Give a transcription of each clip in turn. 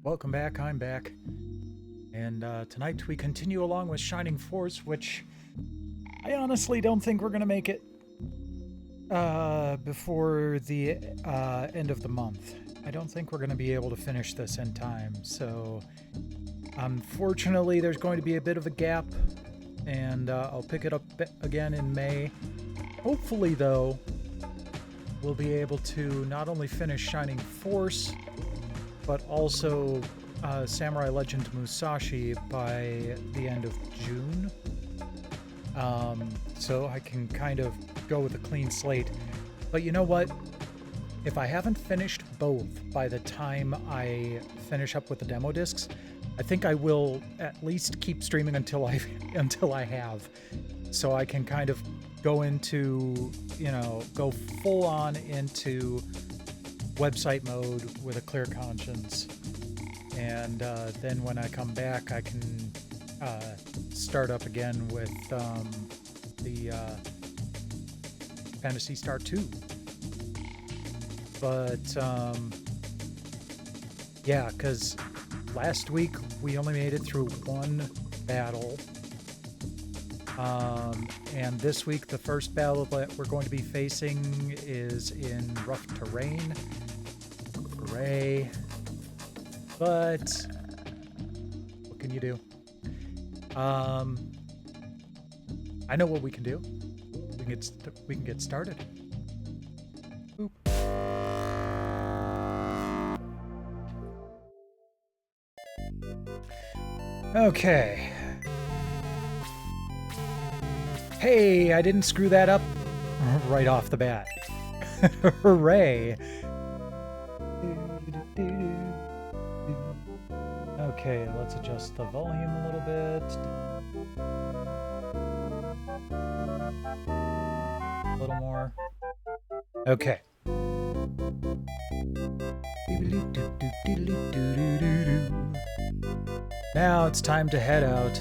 Welcome back, I'm back. And tonight we continue along with Shining Force, which I honestly don't think we're going to make it before the end of the month. I don't think we're going to be able to finish this in time, so unfortunately there's going to be a bit of a gap, and I'll pick it up again in May. Hopefully, though, we'll be able to not only finish Shining Force, but also Samurai Legend Musashi by the end of June. So I can kind of go with a clean slate. But you know what? If I haven't finished both by the time I finish up with the demo discs, I think I will at least keep streaming until I have. So I can kind of go into, go full on into website mode with a clear conscience. And then when I come back, I can start up again with the Phantasy Star 2. But yeah, because last week we only made it through one battle. And this week the first battle that we're going to be facing is in rough terrain. Hooray. But what can you do? I know what we can do. We can get started. Boop. Okay. Hey, I didn't screw that up right off the bat. Hooray. Okay, let's adjust the volume a little bit. A little more. Okay. Now it's time to head out.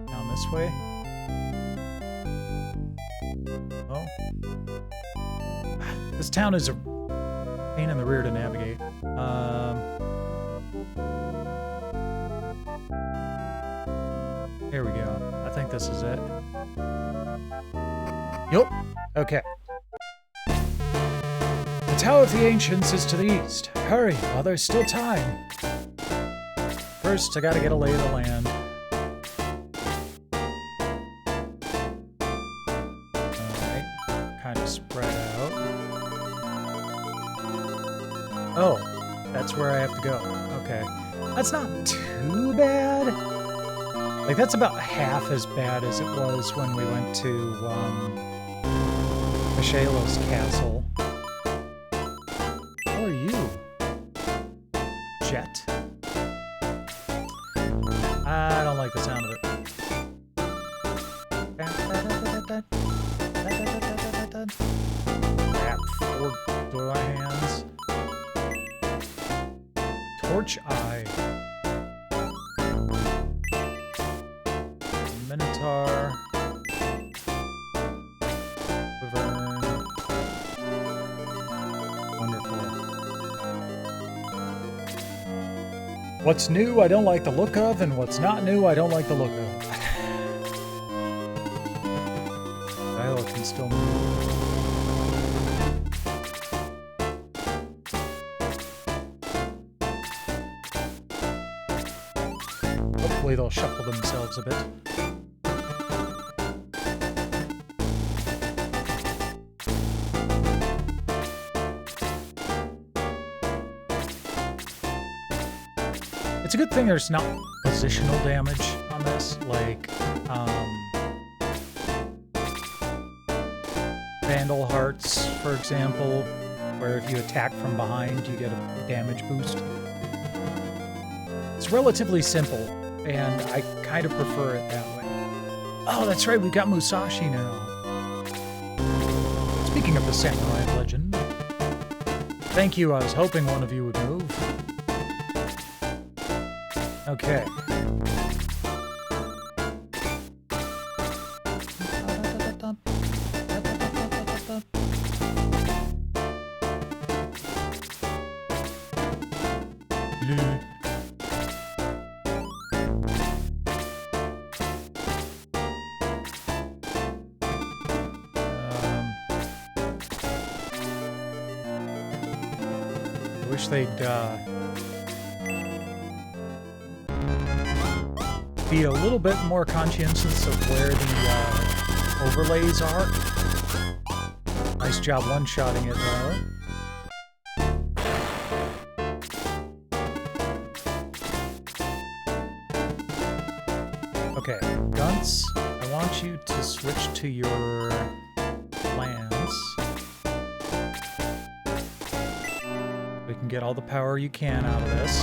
Down this way. Oh. This town is a pain in the rear to navigate. Here we go. I think this is it. Yup. Okay. The Tower of the Ancients is to the east. Hurry, while there's still time. First, I gotta get a lay of the land. Alright. Kind of spread out. Oh, that's where I have to go. Okay. That's not too bad. Like, that's about half as bad as it was when we went to, Mishalo's castle. How are you? Jet? I don't like the sound of it. Crap, 4 door hands. Torch Eye. Minotaur. Wyvern. Wonderful. What's new, I don't like the look of, and what's not new, I don't like the look of. Dial can still move. Hopefully they'll shuffle themselves a bit. It's a good thing there's not positional damage on this, like, Vandal Hearts, for example, where if you attack from behind, you get a damage boost. It's relatively simple, and I kind of prefer it that way. Oh, that's right, we've got Musashi now. Speaking of the Samurai Legend, thank you, I was hoping one of you would move. Okay. I wish they'd be a little bit more conscientious of where the overlays are. Nice job one-shotting it, though. Okay, Gunts, I want you to switch to your Lance. We can get all the power you can out of this.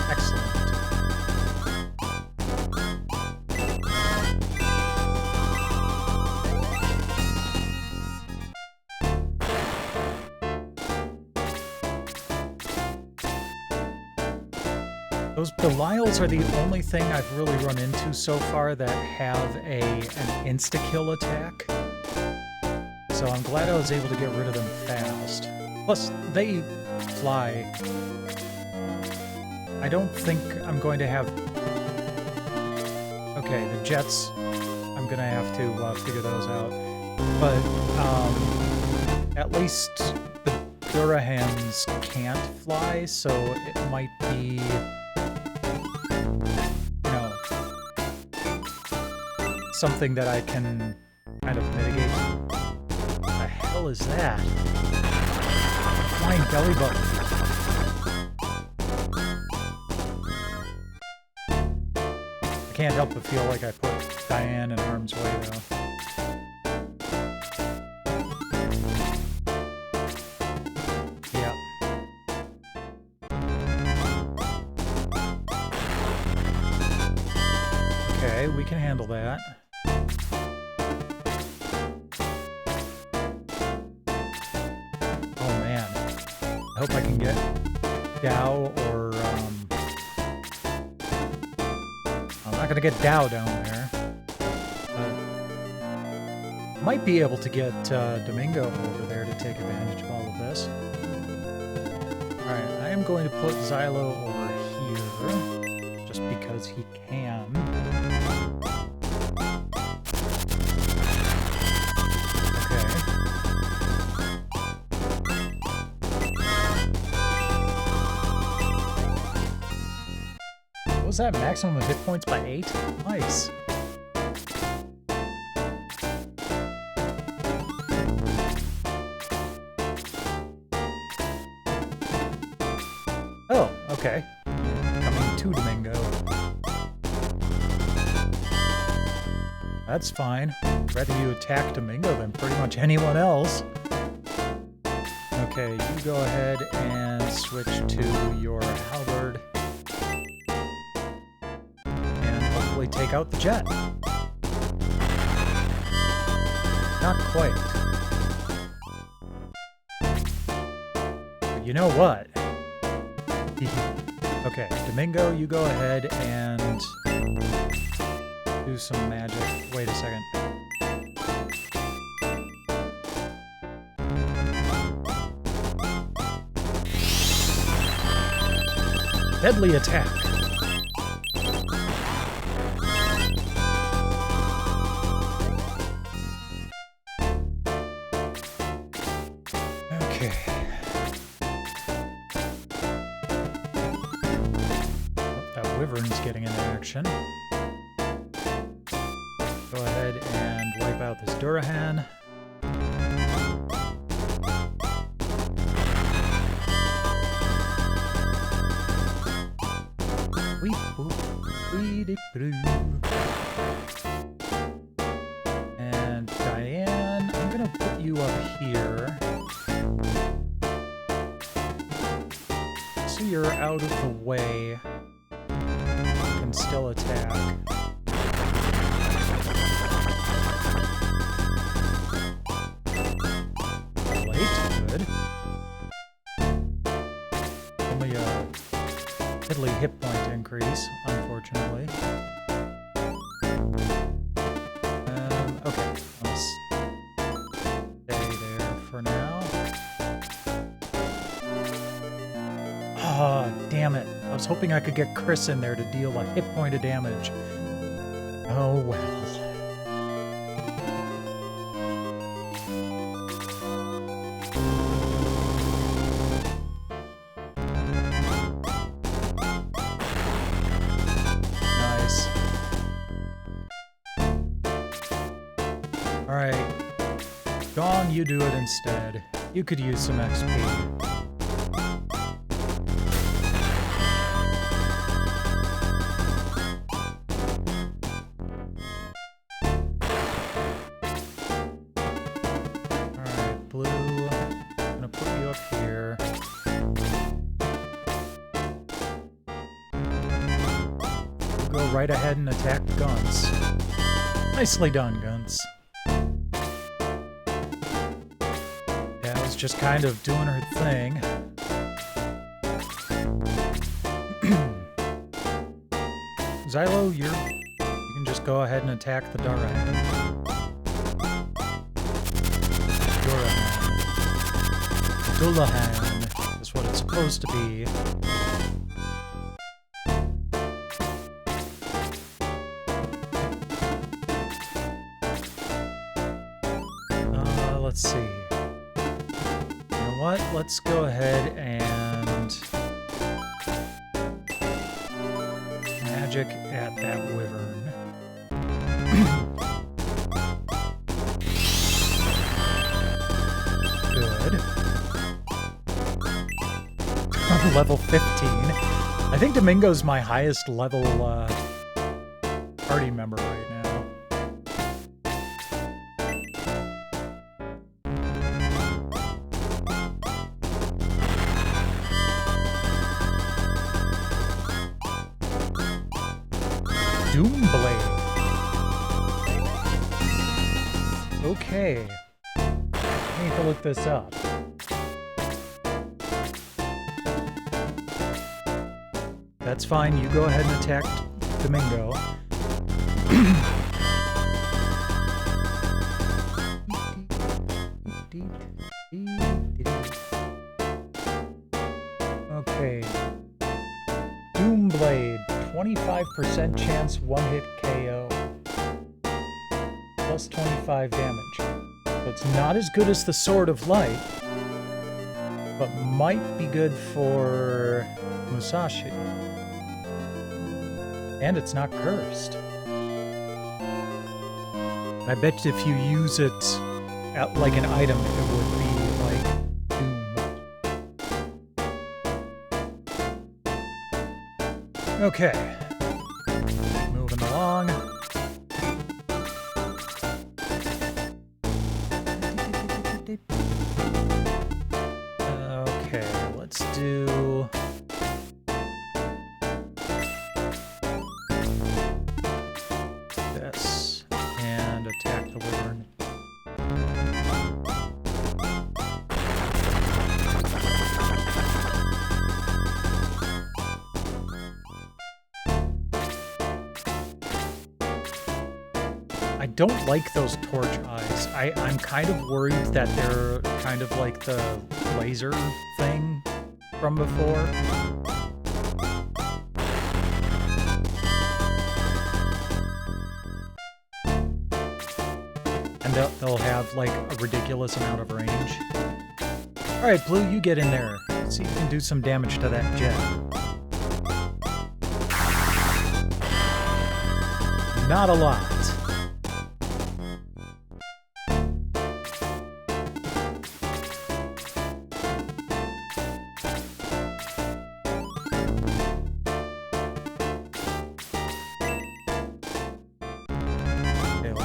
Excellent. Those Belials are the only thing I've really run into so far that have an insta-kill attack. So I'm glad I was able to get rid of them fast. Plus, they fly. I don't think I'm going to have... Okay, the jets, I'm going to have to figure those out. But at least the Durahans can't fly, so it might be... something that I can kind of mitigate. What the hell is that? Flying belly button. I can't help but feel like I put Diane in harm's way, though. Yeah. Okay, we can handle that. I hope I can get Dow or, I'm not gonna get Dow down there. Might be able to get Domingo over there to take advantage of all of this. Alright, I am going to put Xylo over here, just because he can. Was that maximum hit points by 8? Nice. Oh, okay. Coming to Domingo. That's fine. Rather you attack Domingo than pretty much anyone else. Okay, you go ahead and switch to your halberd. Take out the jet. Not quite. But you know what? Okay, Domingo, you go ahead and do some magic. Wait a second. Deadly attack. Wyvern's getting into action. Go ahead and wipe out this Durahan. And Diane, I'm gonna put you up here. So you're out of the way. Still attack. Late, good. Only a piddly hit point increase, unfortunately. Okay, let's stay there for now. Ah, damn it. I was hoping I could get Chris in there to deal a hit point of damage. Oh well. you do it instead. You could use some XP. Alright, Blue. I'm gonna put you up here. We'll go right ahead and attack Guns. Nicely done, Guns. Just kind of doing her thing. Xylo, you can just go ahead and attack the Durahan. Dullahan is what it's supposed to be. Let's see. What? Let's go ahead and magic at that wyvern. Good. Level 15. I think Domingo's my highest level party member right now. Doomblade. Okay. I need to look this up. That's fine. You go ahead and attack Domingo. Okay. Doomblade. 25% chance one-hit KO. Plus 25 damage. So it's not as good as the Sword of Light, but might be good for Musashi. And it's not cursed. I bet if you use it at, like, an item, it would be, like, doom. Okay. Moving along. Okay, let's do... this. And attack the wyvern. I don't like those torch eyes. I'm kind of worried that they're kind of like the laser thing from before. And they'll have like a ridiculous amount of range. Alright, Blue, you get in there. See if you can do some damage to that jet. Not a lot.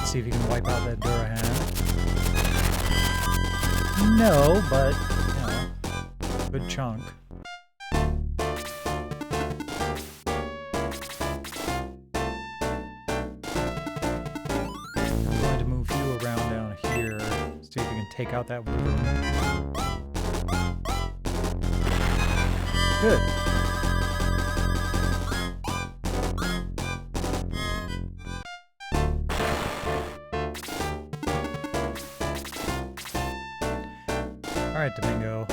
See if you can wipe out that Durahan. No, but, you know, good chunk. I'm going to move you around down here. See if you can take out that wyvern. Good. Alright, Domingo.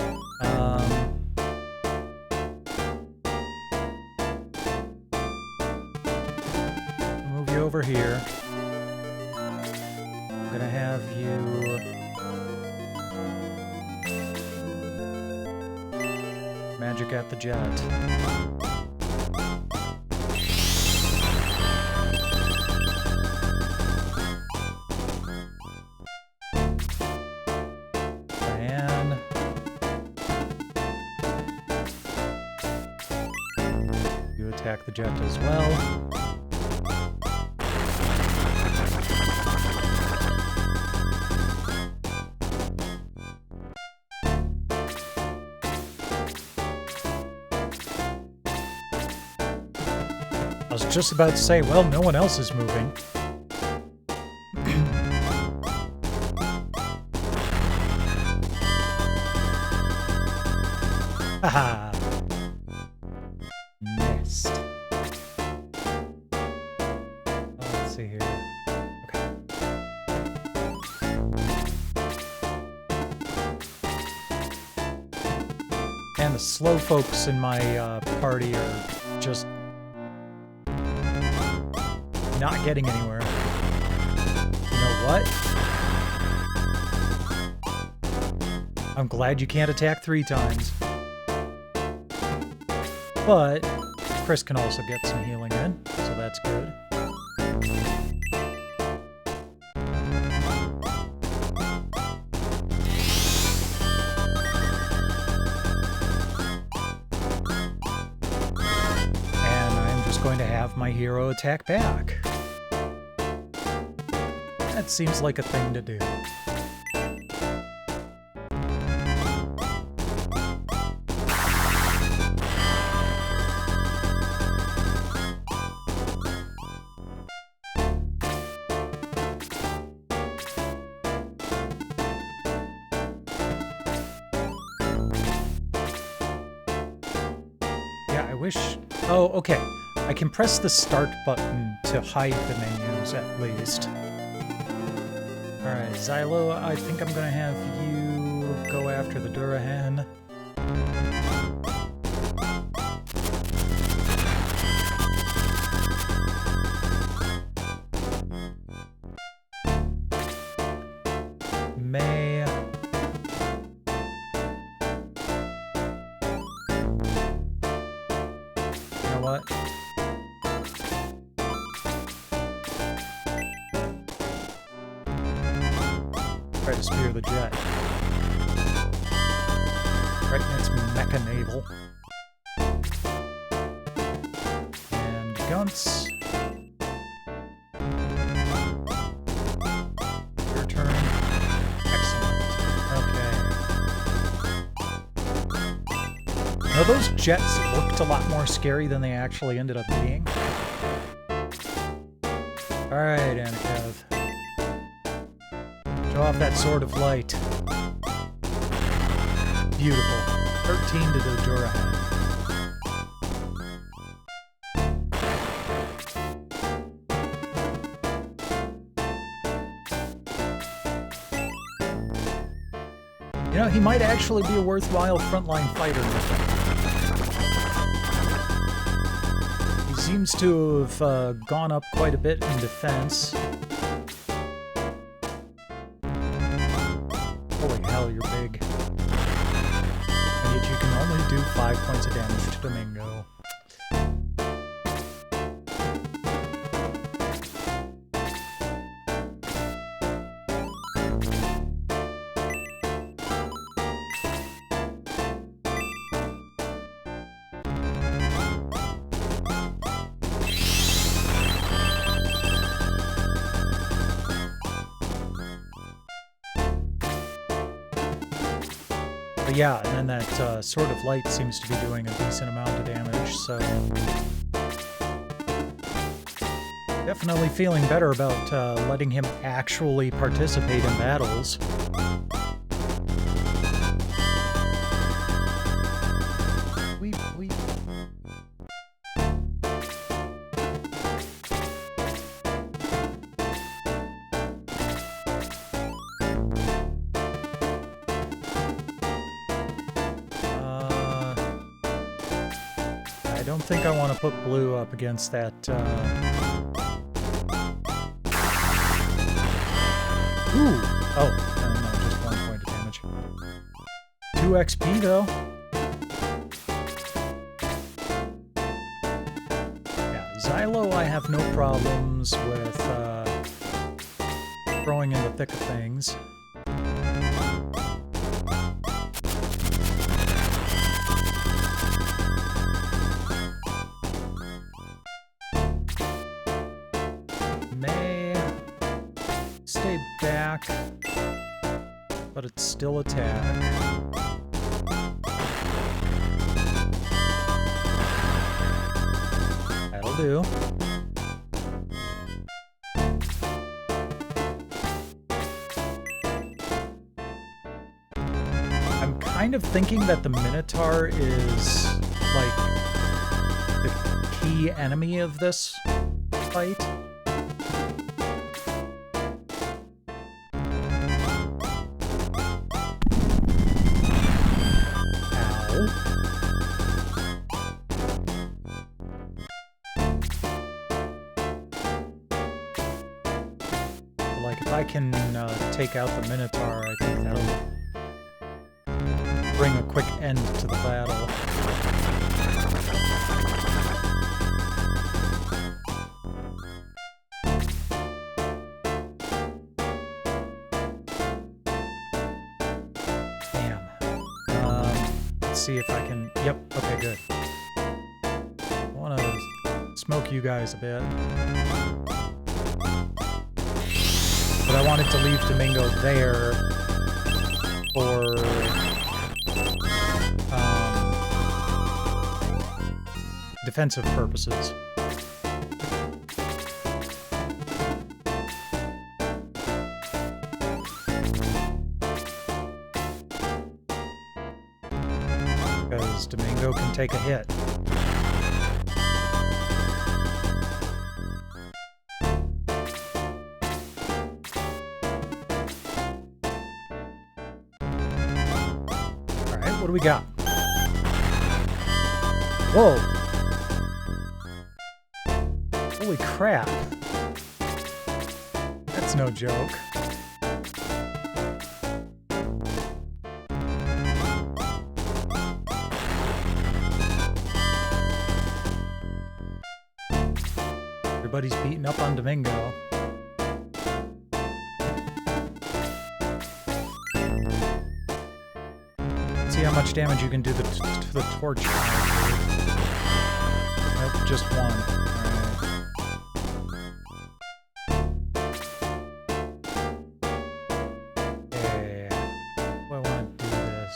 Move you over here. I'm gonna have you... magic at the jet. attack the jet as well. I was just about to say, well, no one else is moving. Haha. Missed. Let's see here. Okay. And the slow folks in my party are just not getting anywhere. You know what? I'm glad you can't attack 3 times. But Chris can also get some healing in, so that's good. And I'm just going to have my hero attack back. That seems like a thing to do. Oh, okay. I can press the start button to hide the menus, at least. Alright, Xylo, I think I'm gonna have you go after the Durahan. May... What? Try to spear the jet. Right in its mecha navel. And Gunts. Your turn. Excellent. Okay. Now those jets looked a lot more scary than they actually ended up being. Alright, Anikav. Show off that sword of light. Beautiful. 13 to the Durahan. You know, he might actually be a worthwhile frontline fighter. Seems to have gone up quite a bit in defense. Holy hell, you're big. And yet you can only do 5 points of damage to Domingo. But yeah, and then that Sword of Light seems to be doing a decent amount of damage, so... Definitely feeling better about letting him actually participate in battles. I don't think I want to put blue up against that, Ooh! Oh, no, just 1 point of damage. 2 XP, though. Yeah, Xylo I have no problems with, throwing in the thick of things. attack, but it's still attack. That'll do. I'm kind of thinking that the Minotaur is, like, the key enemy of this fight. I can take out the Minotaur, I think that'll bring a quick end to the battle. Damn. Let's see if I can... Yep, okay, good. I want to smoke you guys a bit. But I wanted to leave Domingo there for defensive purposes. Because Domingo can take a hit. What do we got? Whoa! Holy crap! That's no joke. Everybody's beating up on Domingo. See how much damage you can do to the torch. Nope, just one. Alright. Okay. Do I want to do this?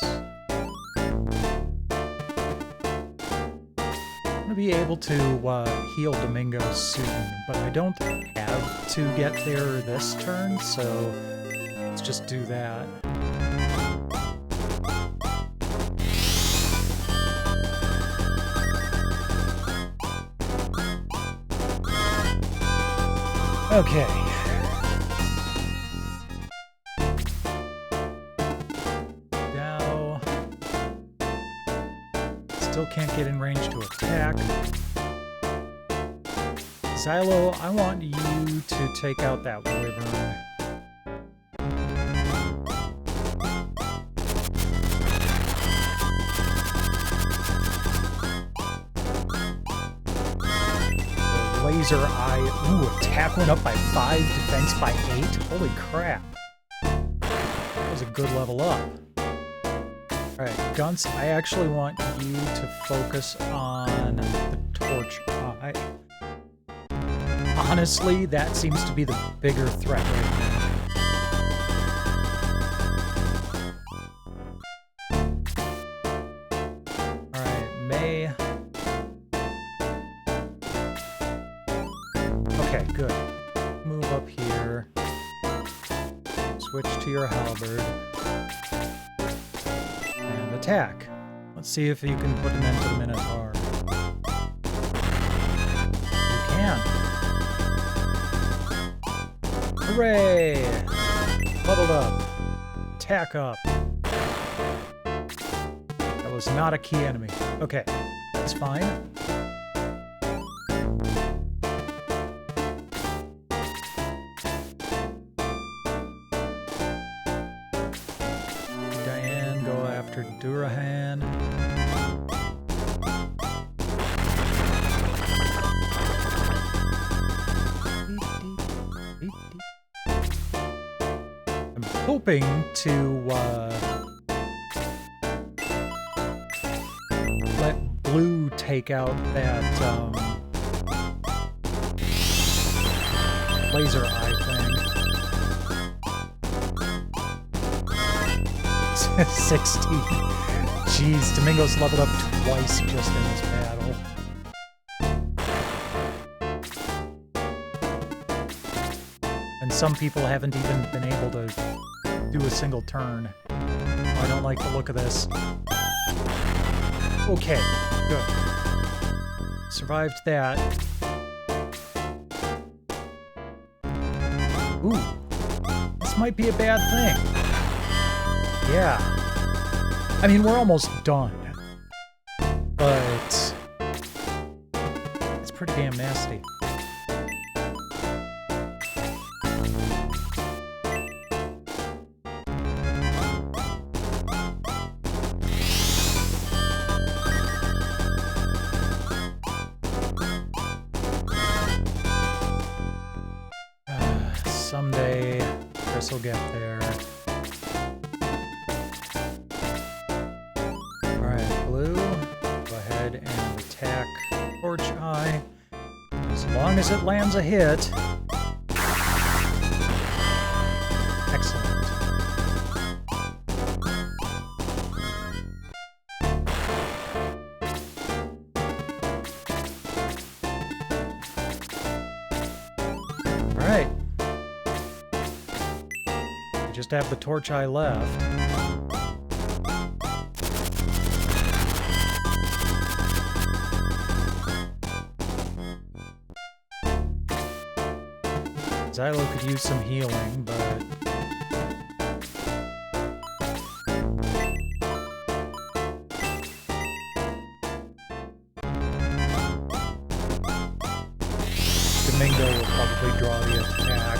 I'm going to be able to heal Domingo soon, but I don't have to get there this turn, so let's just do that. Okay. Now, still can't get in range to attack. Xylo, I want you to take out that wyvern. Laser eye. Ooh, attack went up by 5, defense by 8. Holy crap. That was a good level up. Alright, Gunce, I actually want you to focus on the torch eye. Honestly, that seems to be the bigger threat right now. Okay, good. Move up here. Switch to your halberd. And attack. Let's see if you can put an end to the Minotaur. You can. Hooray! Leveled up. Attack up. That was not a key enemy. Okay, that's fine. Durahan. I'm hoping to let Blue take out that laser eye thing. 16. Jeez, Domingo's leveled up twice just in this battle. And some people haven't even been able to do a single turn. I don't like the look of this. Okay, good. Survived that. Ooh, this might be a bad thing. Yeah. I mean, we're almost done. But it's pretty damn nasty. Someday, Chris will get there. Alright, Blue, go ahead and attack Torch Eye. As long as it lands a hit. Excellent. Alright. Just have the Torch Eye left. Xylo could use some healing, but... Domingo will probably draw the attack.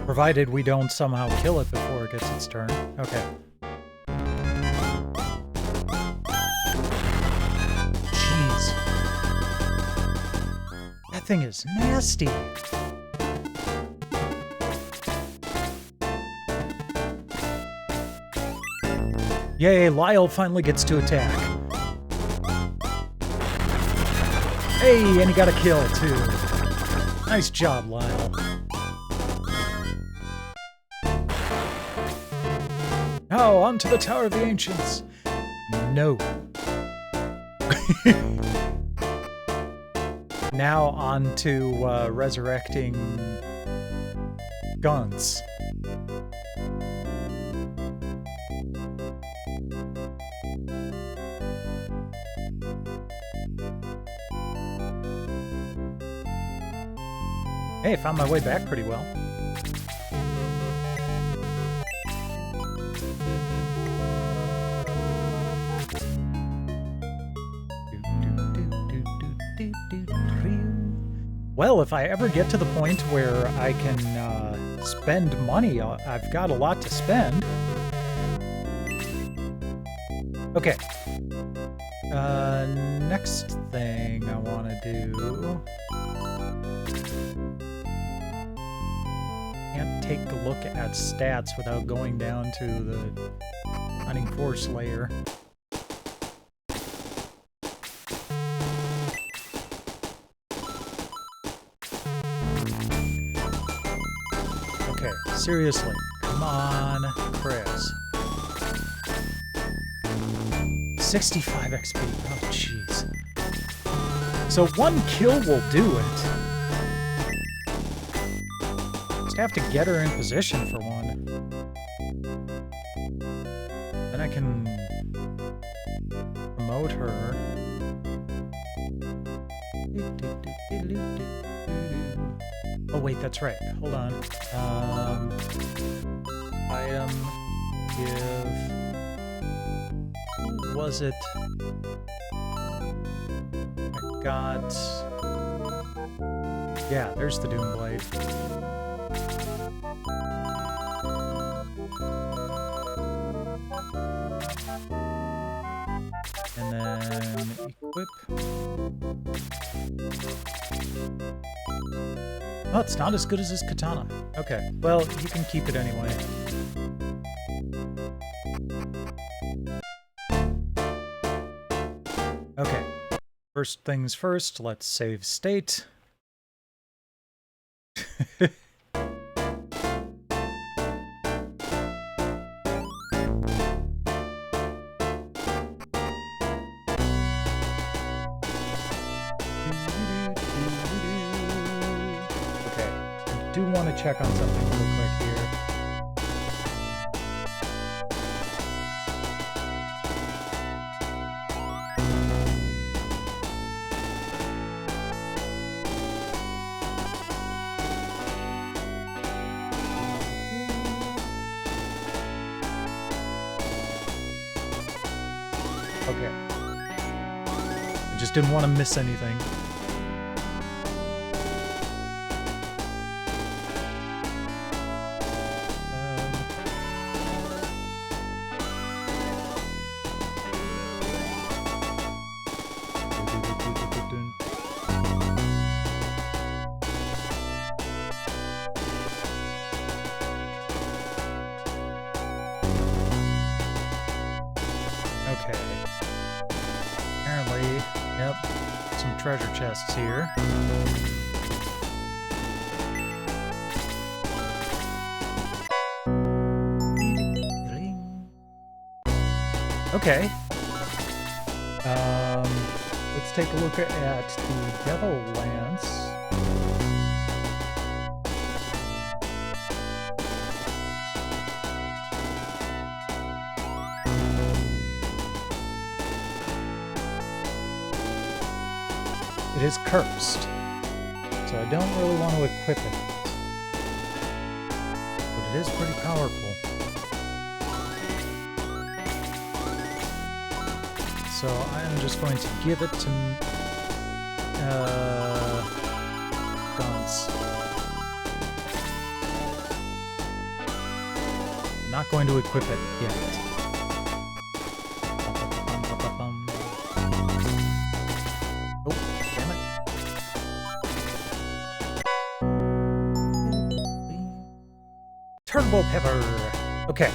Provided we don't somehow kill it before it gets its turn. Okay. Jeez. That thing is nasty. Yay, Lyle finally gets to attack. Hey, and he got a kill, too. Nice job, Lyle. Now, on to the Tower of the Ancients. No. Now, on to resurrecting guns. Hey, found my way back pretty well. Well, if I ever get to the point where I can spend money, I've got a lot to spend. Okay. Next thing I want to do... Can't take a look at stats without going down to the Hunting Force layer. Okay, seriously. Come on, Chris. 65 XP. Oh, jeez. So one kill will do it. Just have to get her in position for one. Then I can promote her. Oh wait, that's right. Hold on. Item, give... Who was it? I got... Yeah, there's the Doomblade. And then equip. Oh, it's not as good as his katana. Okay, well, you can keep it anyway. Okay. First things first, let's save state. Want to check on something real quick here. Okay. I just didn't want to miss anything. Treasure chests here. Okay. Let's take a look at the Devil Lance. It is cursed, so I don't really want to equip it, but it is pretty powerful. So I'm just going to give it to Gaunt's. Not going to equip it yet. Turbo Pepper. Okay.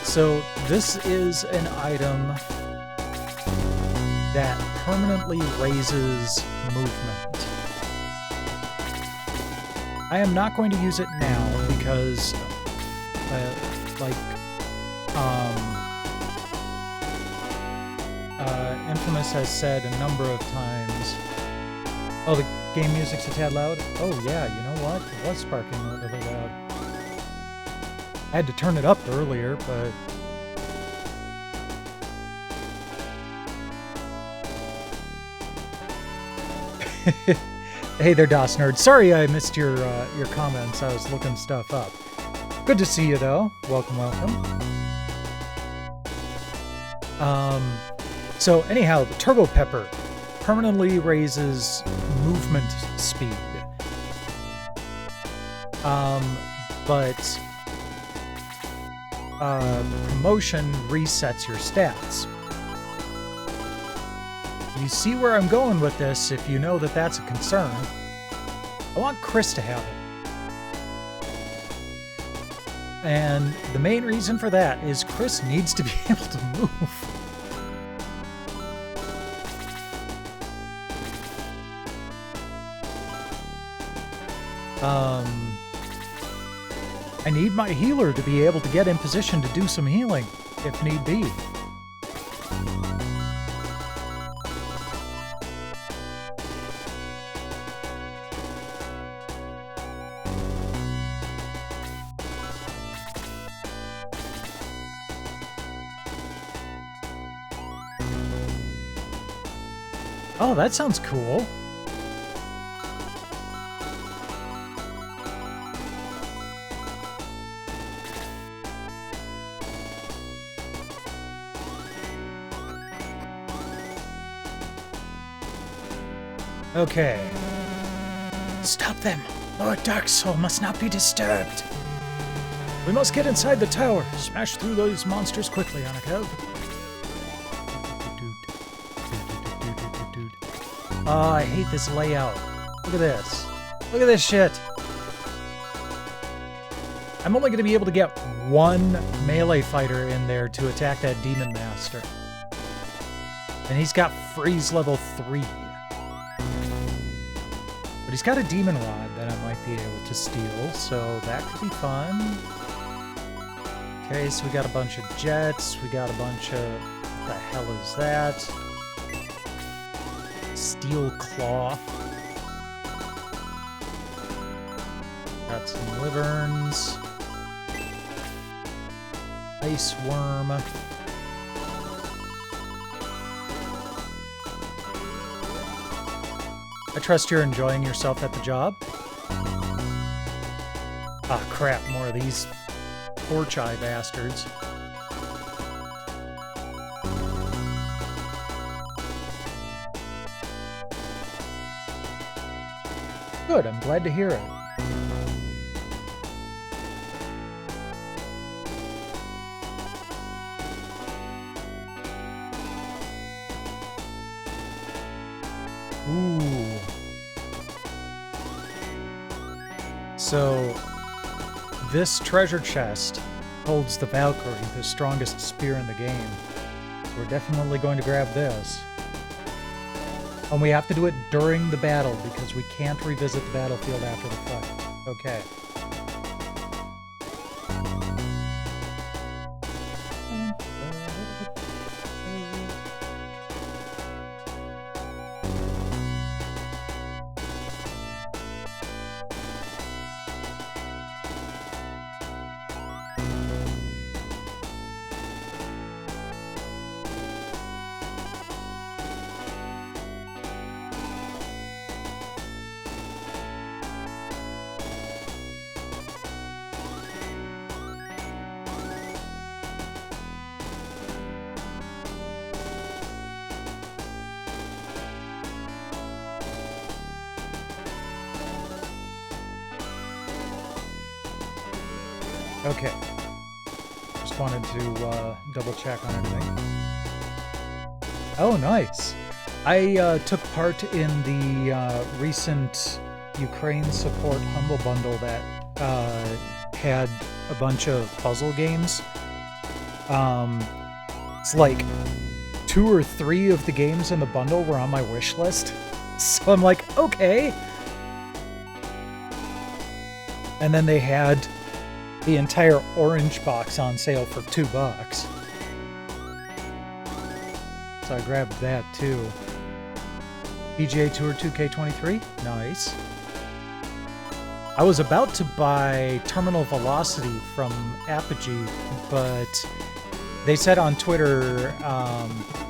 So this is an item that permanently raises movement. I am not going to use it now because, Infamous has said a number of times. Oh, the game music's a tad loud? Oh yeah, you know what? It was sparking really loud. I had to turn it up earlier, but... Hey there, DOS Nerd. Sorry I missed your comments. I was looking stuff up. Good to see you, though. Welcome, welcome. So anyhow, the Turbo Pepper permanently raises movement speed. But promotion resets your stats. You see where I'm going with this if you know that that's a concern. I want Chris to have it. And the main reason for that is Chris needs to be able to move. I need my healer to be able to get in position to do some healing, if need be. Oh, that sounds cool. Okay. Stop them! Lord Darksoul must not be disturbed. We must get inside the tower. Smash through those monsters quickly, Aniko. Oh, I hate this layout. Look at this. Look at this shit. I'm only going to be able to get one melee fighter in there to attack that Demon Master. And he's got freeze level 3. But he's got a demon rod that I might be able to steal, so that could be fun. Okay, so we got a bunch of jets. We got a bunch of... What the hell is that? Steel claw. Got some wyverns. Ice worm. I trust you're enjoying yourself at the job. Ah, crap, more of these torch eye bastards. Good, I'm glad to hear it. Ooh. So, this treasure chest holds the Valkyrie, the strongest spear in the game. We're definitely going to grab this. And we have to do it during the battle because we can't revisit the battlefield after the fight. Okay. Okay. Just wanted to double check on everything. Oh, nice. I took part in the recent Ukraine Support Humble Bundle that had a bunch of puzzle games. It's like 2 or 3 of the games in the bundle were on my wish list. So I'm like, okay. And then they had the entire orange box on sale for $2. So I grabbed that too. PGA Tour 2K23, nice. I was about to buy Terminal Velocity from Apogee, but they said on Twitter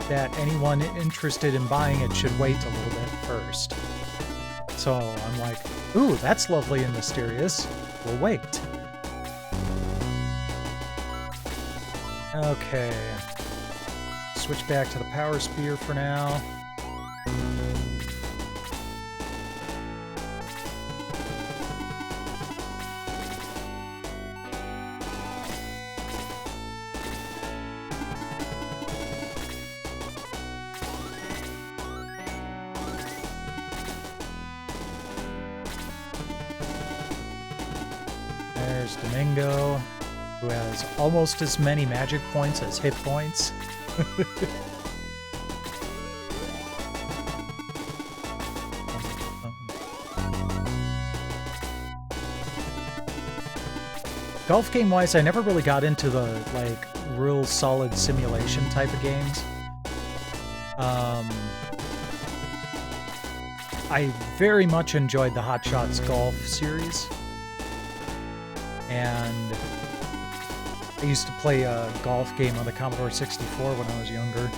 that anyone interested in buying it should wait a little bit first. So I'm like, ooh, that's lovely and mysterious. We'll wait. Okay, switch back to the power spear for now. There's Domingo, who has almost as many magic points as hit points. Golf game-wise, I never really got into the, like, real solid simulation type of games. I very much enjoyed the Hot Shots Golf series. And I used to play a golf game on the Commodore 64 when I was younger.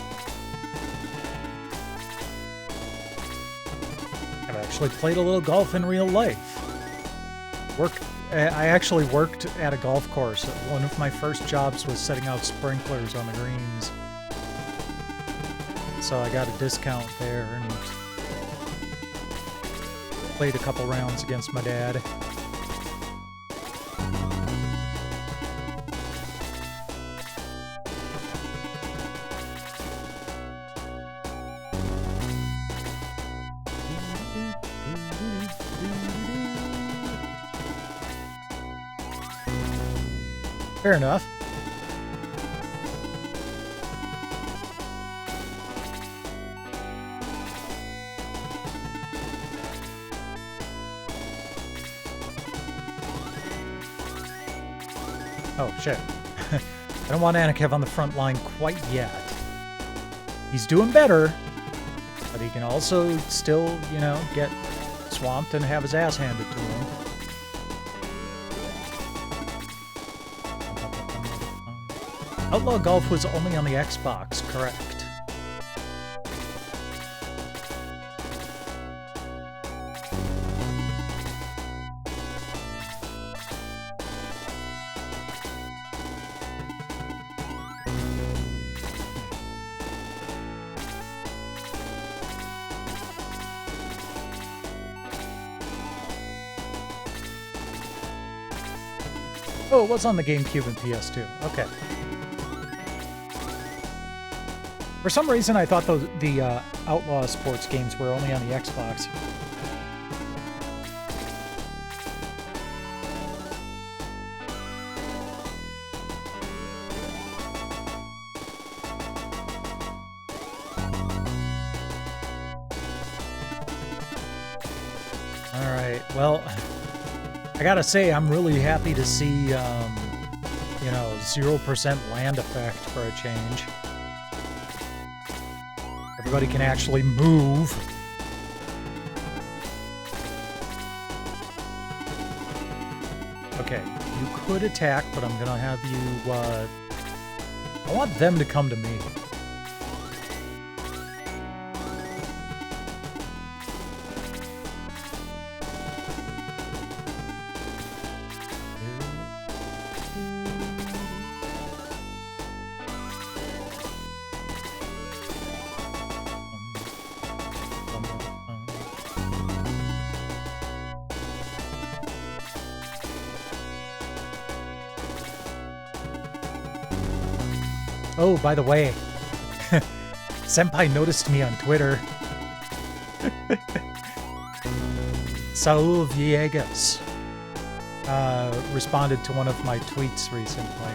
I've actually played a little golf in real life. I actually worked at a golf course. One of my first jobs was setting out sprinklers on the greens. So I got a discount there and played a couple rounds against my dad. Fair enough. Oh, shit. I don't want Anakev on the front line quite yet. He's doing better, but he can also still, you know, get swamped and have his ass handed to him. Outlaw Golf was only on the Xbox, correct? Oh, it was on the GameCube and PS2. Okay. For some reason, I thought the Outlaw sports games were only on the Xbox. All right. Well, I gotta say, I'm really happy to see, you know, 0% land effect for a change. Everybody can actually move. Okay, you could attack, but I'm gonna have you, I want them to come to me. Oh, by the way, Senpai noticed me on Twitter. Saul Villegas responded to one of my tweets recently.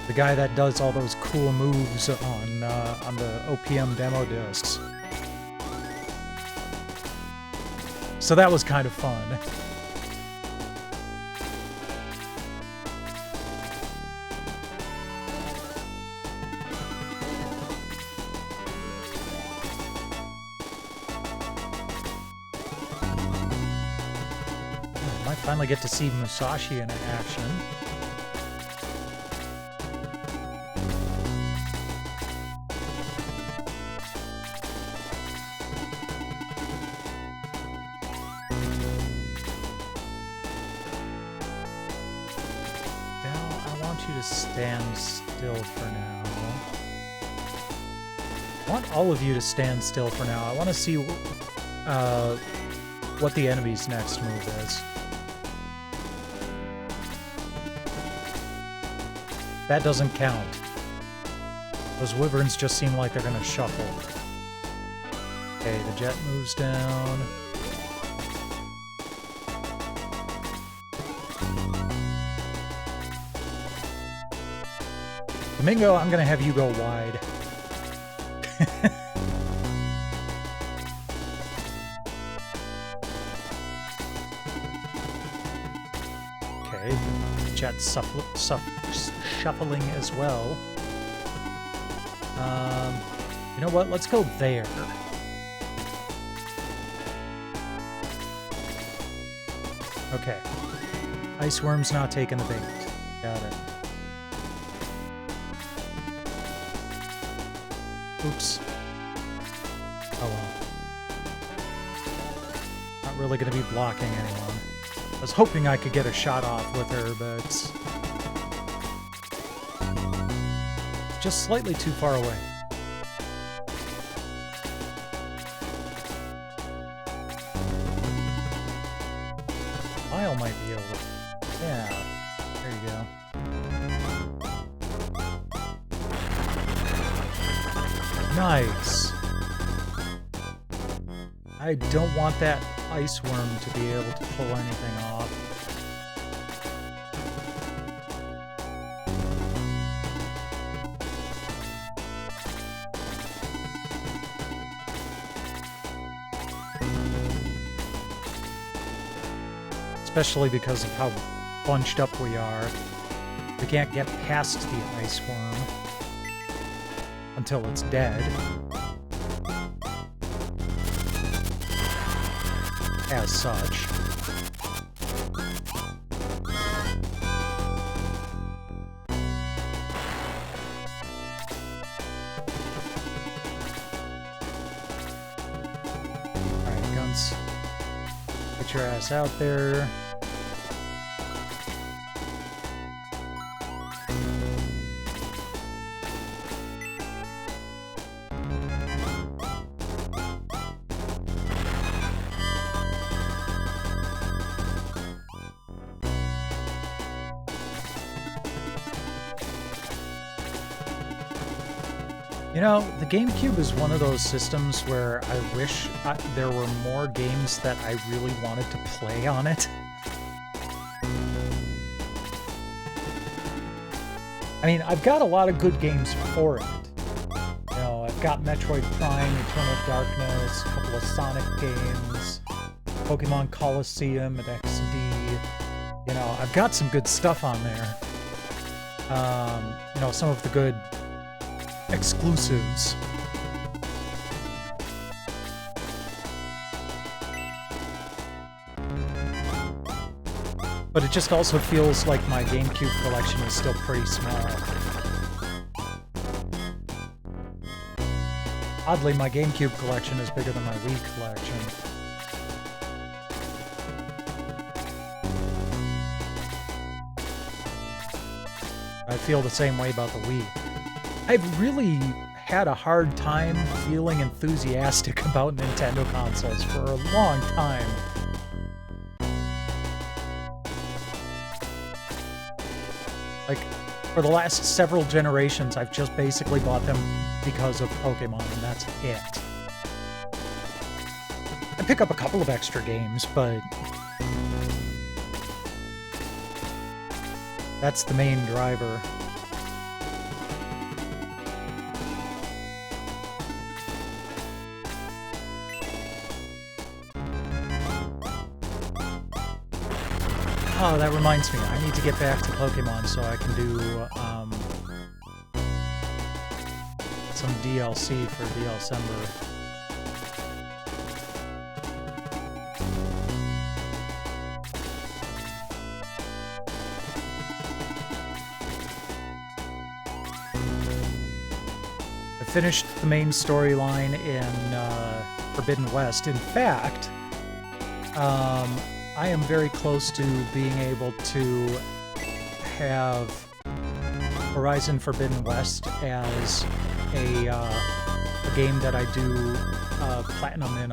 The guy that does all those cool moves on the OPM demo discs. So that was kind of fun. Finally get to see Musashi in action. Now, I want you to stand still for now. I want all of you to stand still for now. I want to see what the enemy's next move is. That doesn't count. Those wyverns just seem like they're gonna shuffle. Okay, the jet moves down. Domingo, I'm gonna have you go wide. Okay, jet shuffling as well. You know what? Let's go there. Okay. Ice Worm's not taking the bait. Got it. Oops. Oh well. Not really going to be blocking anyone. I was hoping I could get a shot off with her, but just slightly too far away. Lyle might be able to... Yeah, there you go. Nice. I don't want that Ice Worm to be able to pull anything off. especially because of how bunched up we are. We can't get past the ice worm until it's dead. As such. Alright, Guns. Get your ass out there. You know, the GameCube is one of those systems where I wish there were more games that I really wanted to play on it. I mean, I've got a lot of good games for it. You know, I've got Metroid Prime, Eternal Darkness, a couple of Sonic games, Pokemon Coliseum and XD. You know, I've got some good stuff on there. You know, some of the good exclusives. But it just also feels like my GameCube collection is still pretty small. Oddly, my GameCube collection is bigger than my Wii collection. I feel the same way about the Wii. I've really had a hard time feeling enthusiastic about Nintendo consoles for a long time. Like, for the last several generations, I've just basically bought them because of Pokemon, and that's it. I pick up a couple of extra games, but that's the main driver. Oh, that reminds me. I need to get back to Pokemon so I can do some DLC for DLCember. I finished the main storyline in Forbidden West. In fact, I am very close to being able to have Horizon Forbidden West as a game that I do Platinum in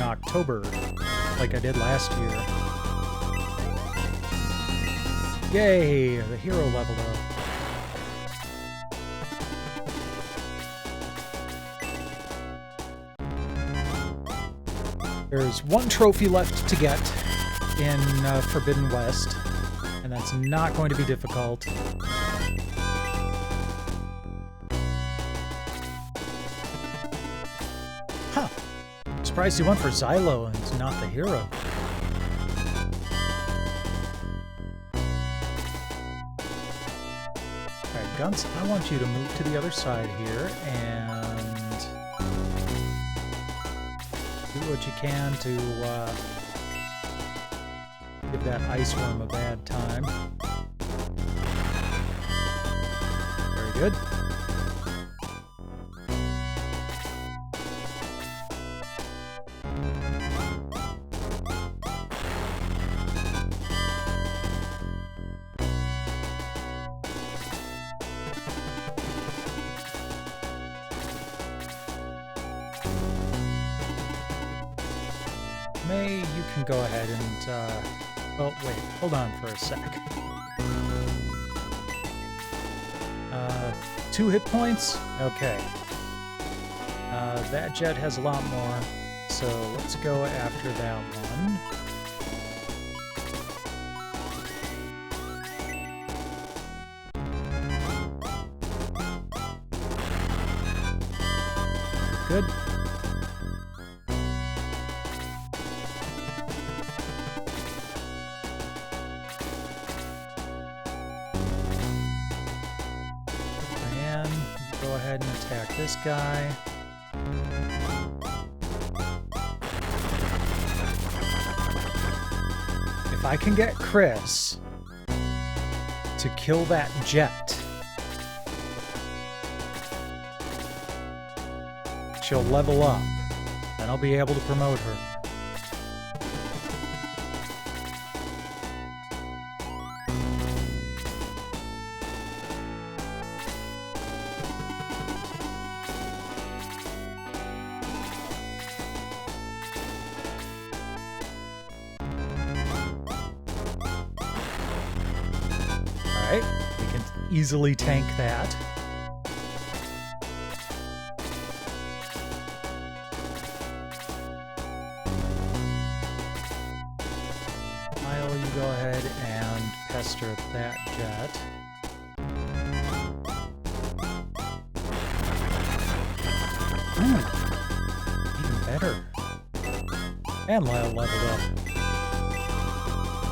October, like I did last year. Yay! The hero leveled up. There's one trophy left to get in Forbidden West, and that's not going to be difficult. Huh. Surprised he went for Xylo and not the hero. Alright, Guns, I want you to move to the other side here and do what you can to give that ice worm a bad time. Very good. May, you can go ahead and oh, wait, hold on for a sec. 2 hit points? Okay. That jet has a lot more, so let's go after that one. Good. ahead and attack this guy. If I can get Chris to kill that jet, she'll level up, and I'll be able to promote her. Alright, we can easily tank that. Mile, you go ahead and pester that jet. Ooh, even better. And Lyle leveled up.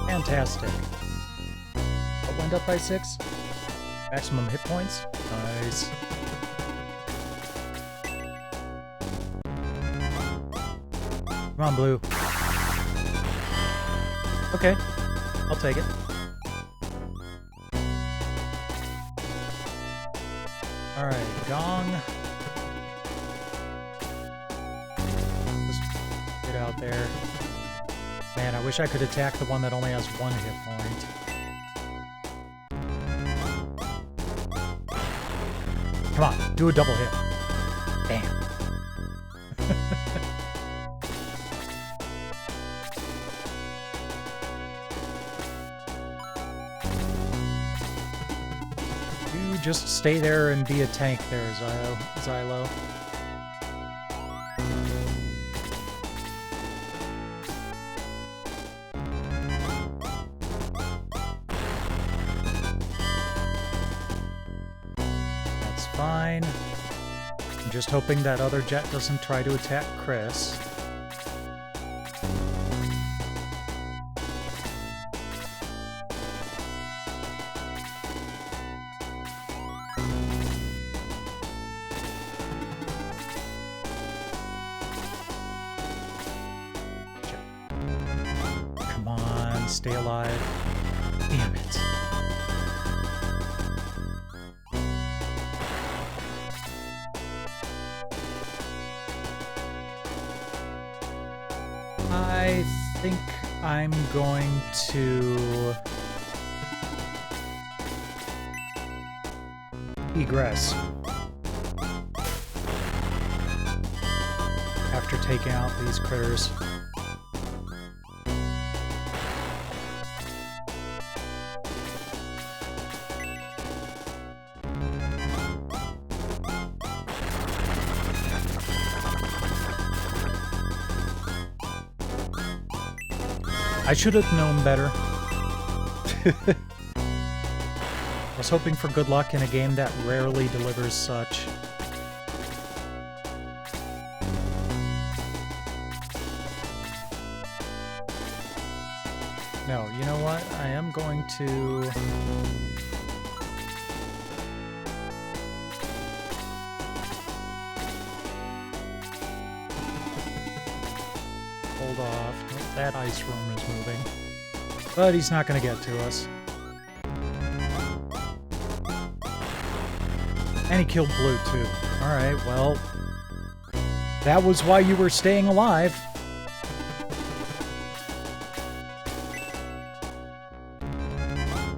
Fantastic. What went up by 6? Maximum hit points? Nice. Come on, Blue. Okay, I'll take it. Alright, Gong. Just get out there. Man, I wish I could attack the one that only has 1 hit point. Come on, do a double hit. Damn. You just stay there and be a tank there, Xylo. Fine. I'm just hoping that other jet doesn't try to attack Chris. Come on, stay alive. Damn it. I think I'm going to egress after taking out these critters. I should have known better. I was hoping for good luck in a game that rarely delivers such. No, you know what? I am going to... hold off. That ice room is moving. But he's not going to get to us. And he killed Blue, too. Alright, well... that was why you were staying alive.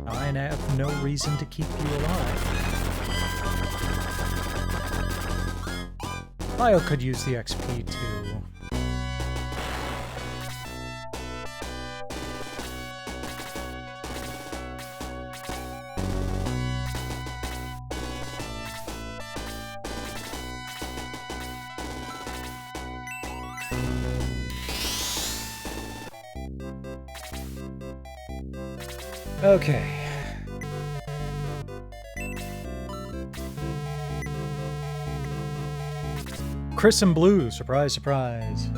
I have no reason to keep you alive. Lyle could use the XP, too. Okay. Chris and Blue, surprise, surprise.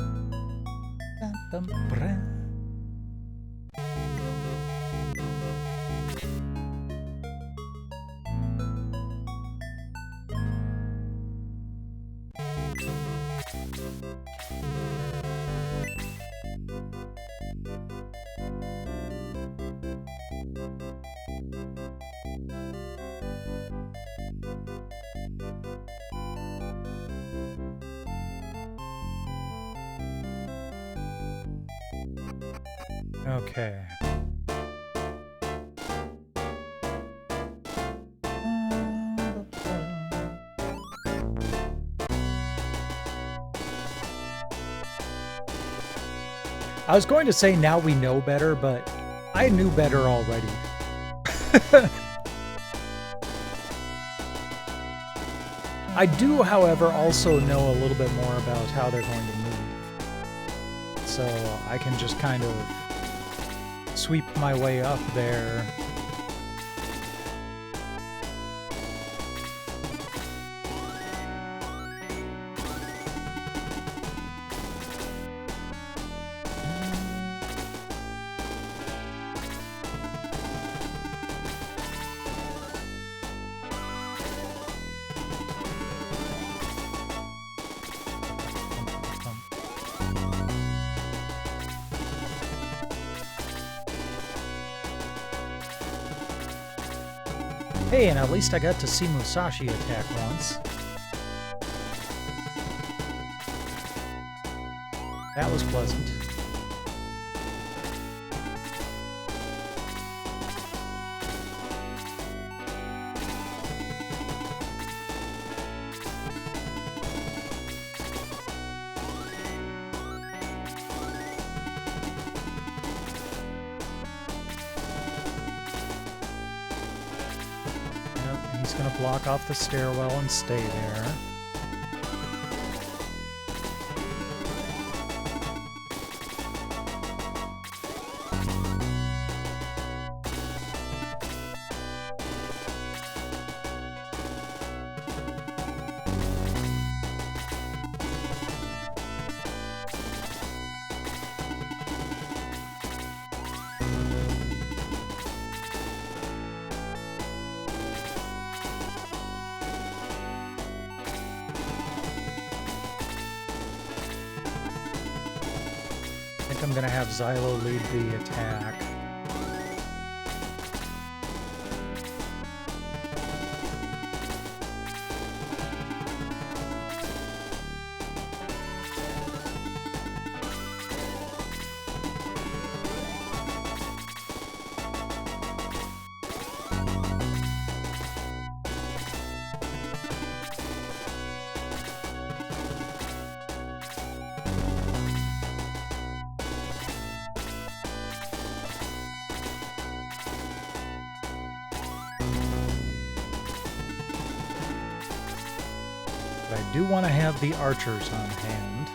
Okay. I was going to say now we know better, but I knew better already. I do, however, also know a little bit more about how they're going to move. So I can just kind of sweep my way up there. Hey, and at least I got to see Musashi attack once. That was pleasant. He's going to block off the stairwell and stay there. I think I'm gonna have Xylo lead the attack. But I do want to have the archers on hand.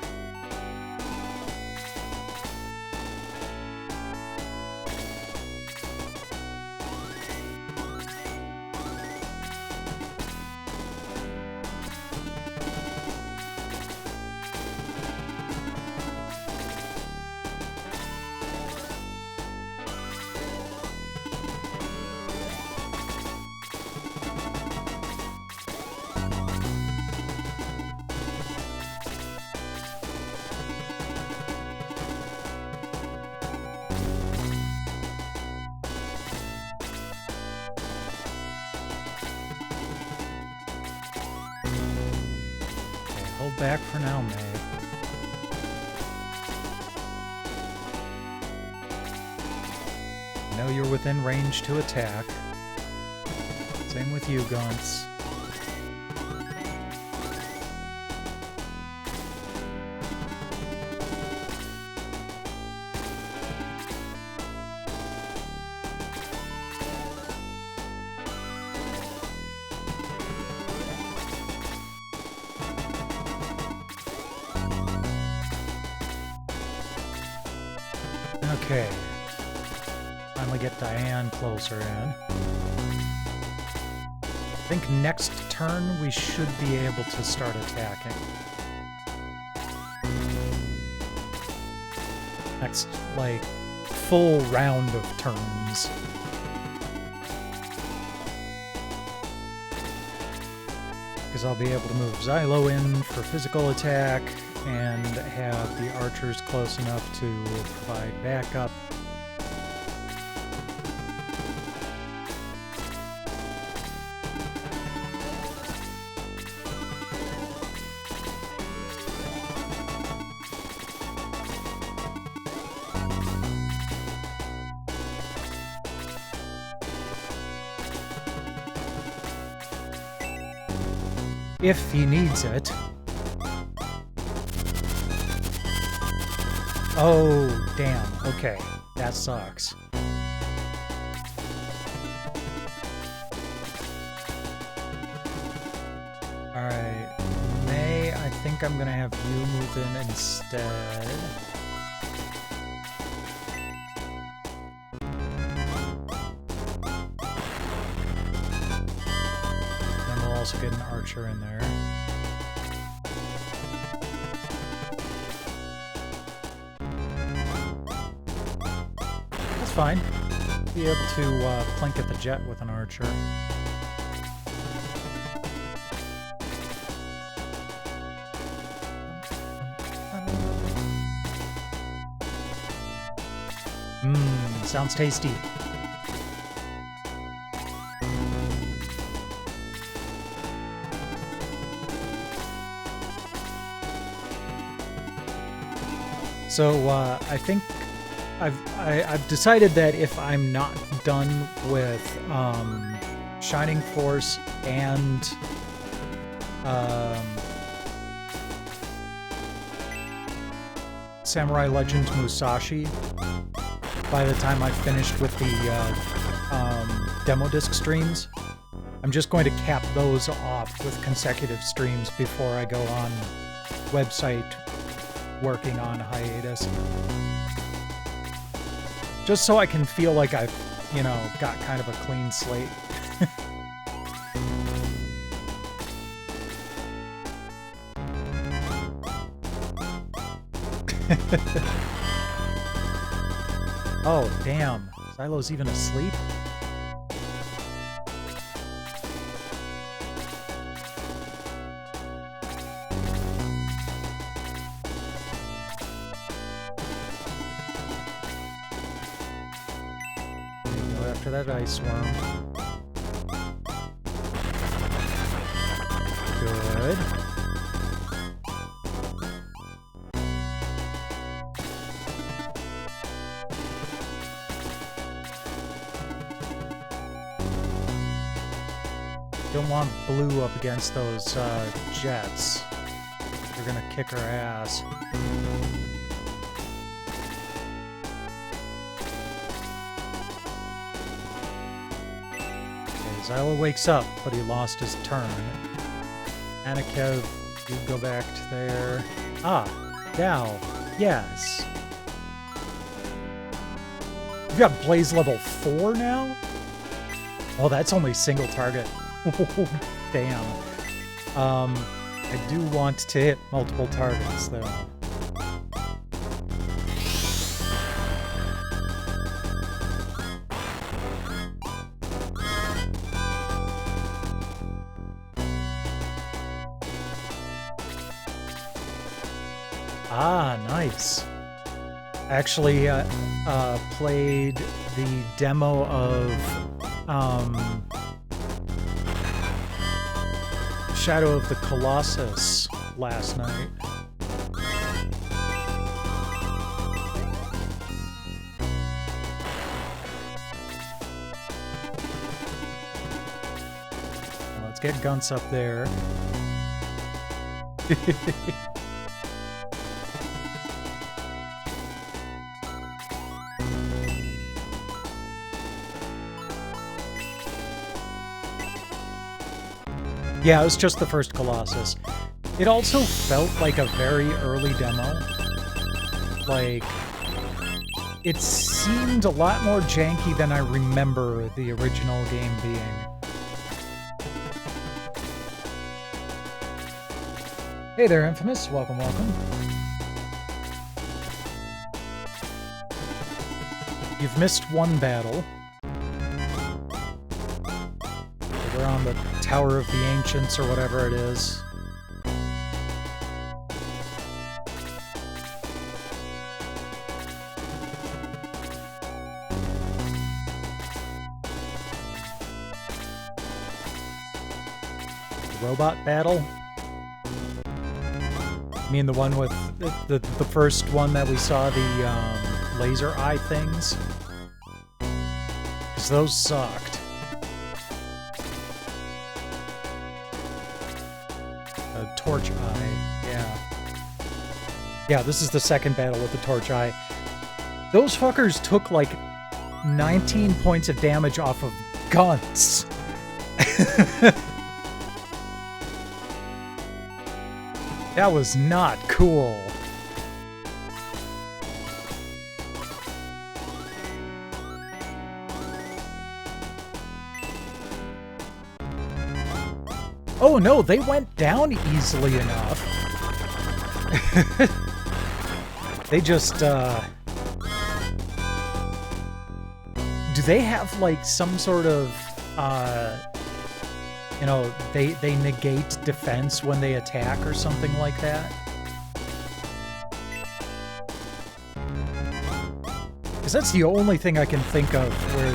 Hold back for now, May. I know you're within range to attack. Same with you, Gauntz. Okay. Finally get Diane closer in. I think next turn we should be able to start attacking. Next, like, full round of turns. Because I'll be able to move Xylo in for physical attack and have the archers close enough to provide backup. if he needs it. Oh, damn. Okay. That sucks. Alright. May, I think I'm gonna have you move in instead. Then we'll also get an archer in there. That's fine. Be able to plink at the jet with an archer. Sounds tasty. So I think I've decided that if I'm not done with Shining Force and Samurai Legends Musashi, by the time I've finished with the demo disc streams, I'm just going to cap those off with consecutive streams before I go on website working on hiatus. Just so I can feel like I've, you know, got kind of a clean slate. Oh, damn. Zylo's even asleep? There you go, after that ice worm. Good. Don't want blue up against those jets. They're gonna kick her ass. Okay, Zylo wakes up, but he lost his turn. Anakev, you go back to there. Ah, Dao. Yes. We've got Blaze level 4 now? Oh, that's only single target. Oh, damn. I do want to hit multiple targets, though. Ah, nice. Actually, played the demo of, Shadow of the Colossus last night. Let's get Gunts up there. Yeah, it was just the first Colossus. It also felt like a very early demo. Like, it seemed a lot more janky than I remember the original game being. Hey there, Infamous. Welcome, welcome. You've missed one battle. We're on the Tower of the Ancients, or whatever it is. Robot battle? I mean the one with the first one that we saw, the laser eye things? Because those sucked. Torch Eye. Yeah. Yeah, this is the second battle with the Torch Eye. Those fuckers took like 19 points of damage off of guns. That was not cool. Oh no, they went down easily enough. They just, do they have, like, some sort of, you know, they negate defense when they attack or something like that? Because that's the only thing I can think of where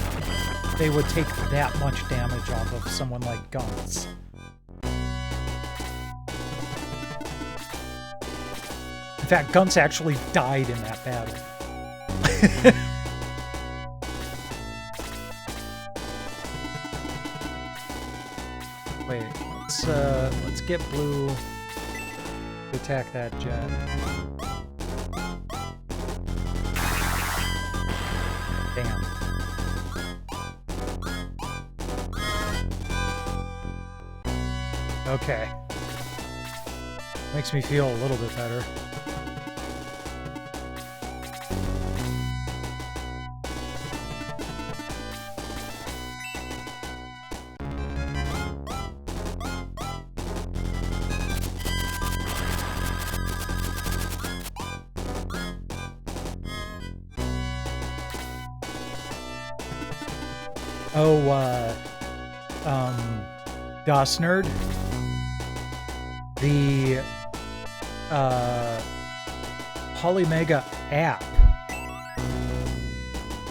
they would take that much damage off of someone like Guns. In fact, Guns actually died in that battle. Wait, let's get Blue to attack that jet. Damn. Okay. Makes me feel a little bit better. Oh, DOS Nerd. The, Polymega app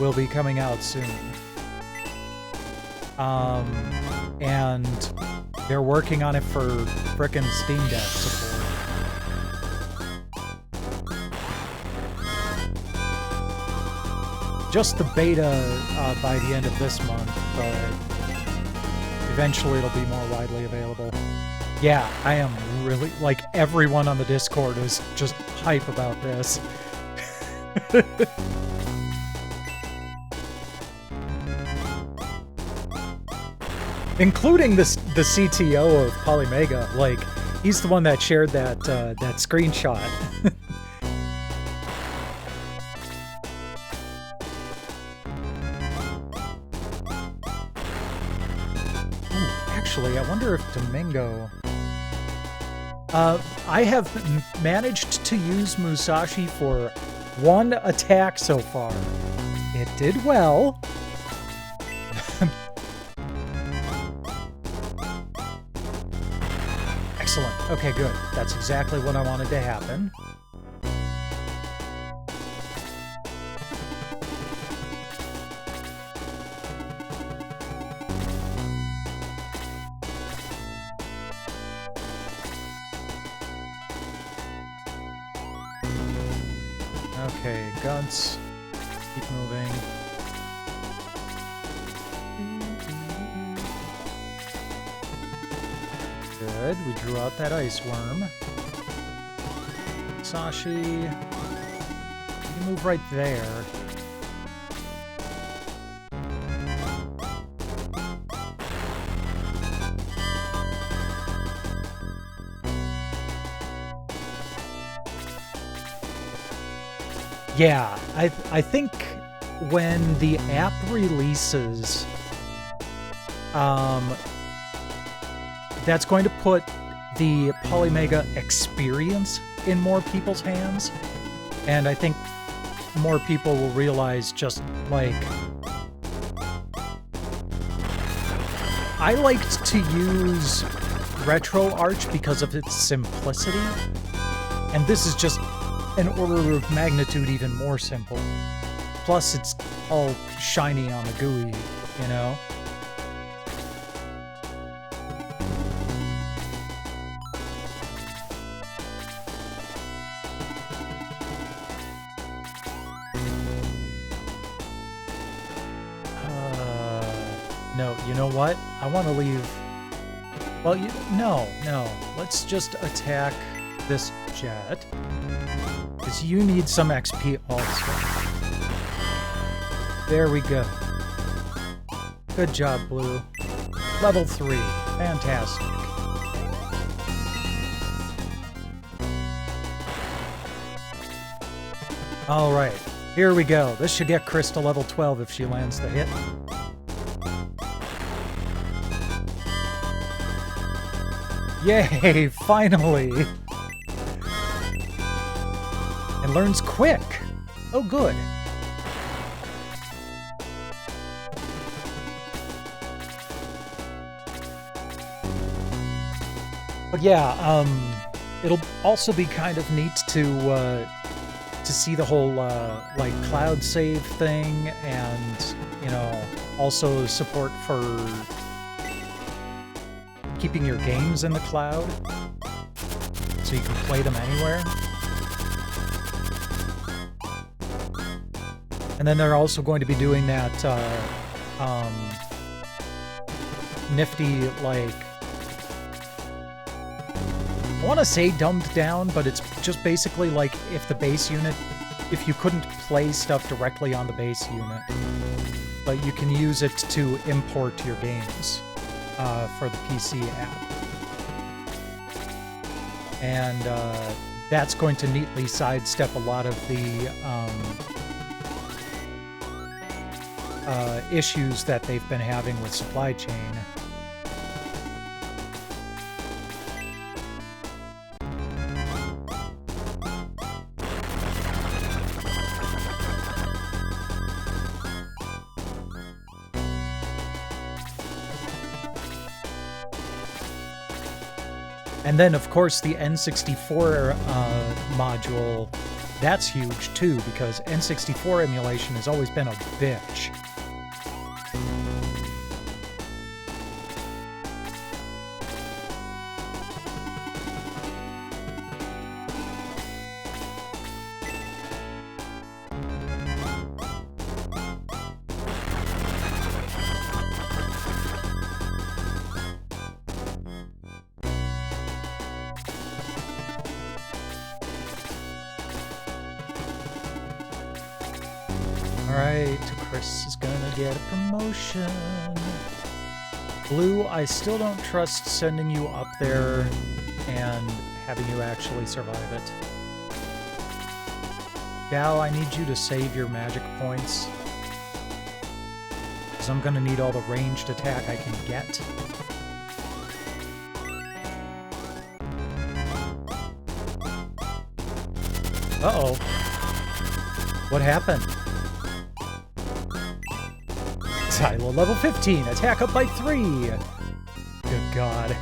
will be coming out soon. And they're working on it for frickin' Steam Deck support. Just the beta by the end of this month, but eventually it'll be more widely available. Yeah, I am really, like, everyone on the Discord is just hype about this. Including the CTO of Polymega. Like, he's the one that shared that that screenshot. Actually, I wonder if Domingo... I have managed to use Musashi for one attack so far. It did well. Excellent. Okay, good. That's exactly what I wanted to happen. Okay, Guns. Keep moving. Good, we drew out that ice worm. Sashi, you can move right there. Yeah, I think when the app releases, that's going to put the Polymega experience in more people's hands, and I think more people will realize just, like... I liked to use RetroArch because of its simplicity, and this is just an order of magnitude even more simple. Plus, it's all shiny on the GUI, you know? No, you know what? I want to leave Well, no. Let's just attack this jet. Because you need some XP also. There we go. Good job, Blue. Level 3. Fantastic. Alright, here we go. This should get Chris to level 12 if she lands the hit. Yay, finally! And learns quick! Oh, good. But yeah, it'll also be kind of neat to see the whole, like, cloud save thing, and, you know, also support for keeping your games in the cloud, so you can play them anywhere. And then they're also going to be doing that, nifty, like, I want to say dumbed down, but it's just basically like if the base unit, if you couldn't play stuff directly on the base unit, but you can use it to import your games for the PC app. And that's going to neatly sidestep a lot of the issues that they've been having with supply chain. And then, of course, the N64 module, that's huge, too, because N64 emulation has always been a bitch. Alright, Chris is gonna get a promotion. Blue, I still don't trust sending you up there and having you actually survive it. Gal, I need you to save your magic points, because I'm gonna need all the ranged attack I can get. Uh-oh. What happened? Tylo level 15, attack up by 3! Good God.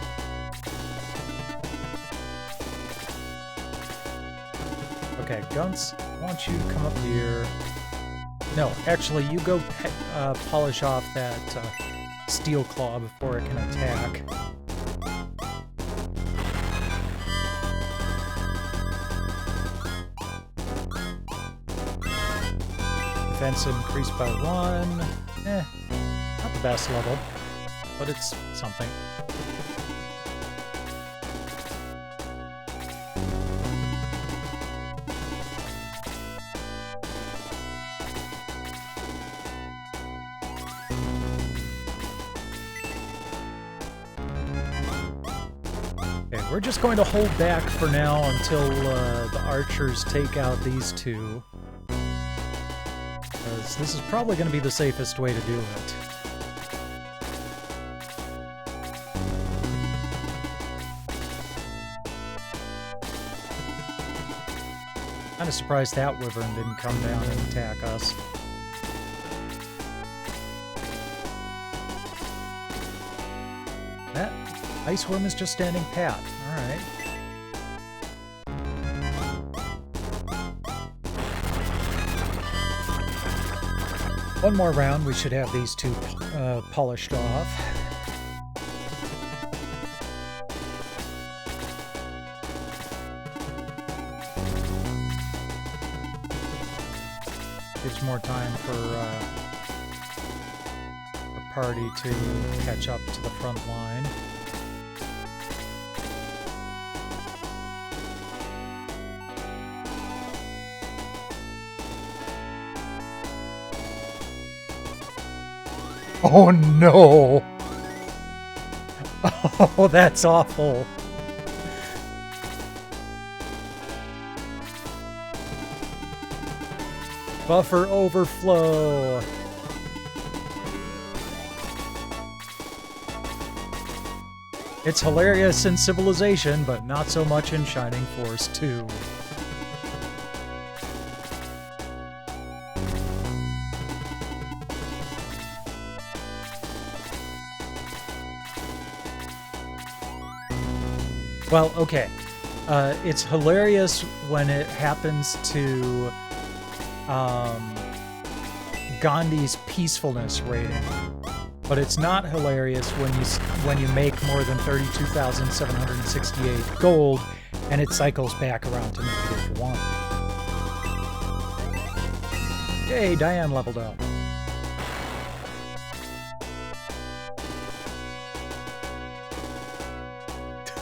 Okay, Gunts, I want you to come up here. No, actually, you go polish off that Steel Claw before it can attack. Defense increased by 1. Not the best level, but it's something. Okay, we're just going to hold back for now until the archers take out these two. This is probably going to be the safest way to do it. Kind of surprised that wyvern didn't come down and attack us. That ice worm is just standing pat. Alright. One more round, we should have these two polished off. Gives more time for the party to catch up to the front line. Oh no! Oh, that's awful. Buffer overflow. It's hilarious in Civilization, but not so much in Shining Force 2. Well, okay. It's hilarious when it happens to Gandhi's peacefulness rating, but it's not hilarious when you make more than 32,768 gold and it cycles back around to -1. Yay, Diane leveled up.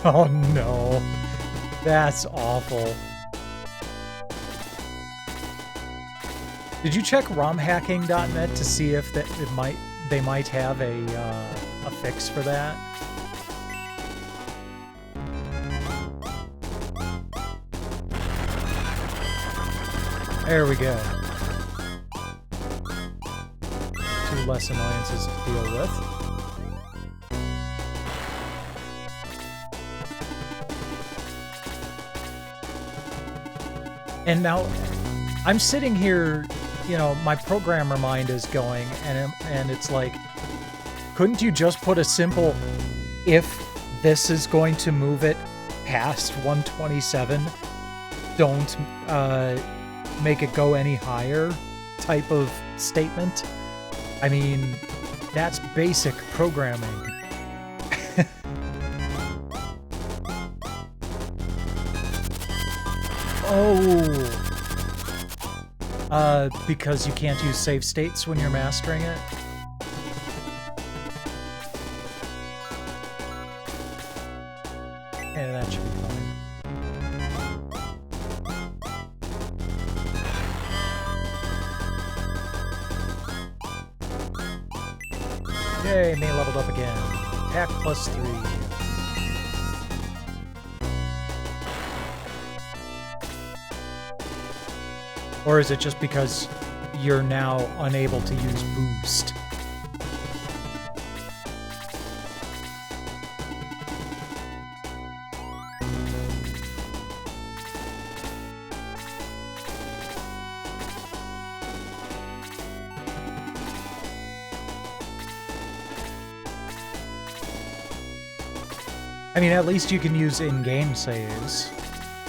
Oh no, that's awful. Did you check romhacking.net to see if they might have a fix for that? There we go. 2 less annoyances to deal with. And now, I'm sitting here, you know, my programmer mind is going, and it's like, couldn't you just put a simple, if this is going to move it past 127, don't make it go any higher type of statement? I mean, that's basic programming. Oh, because you can't use save states when you're mastering it? Yeah, that should be fine. Yay, May leveled up again. Attack +3. Or is it just because you're now unable to use boost? I mean, at least you can use in-game saves,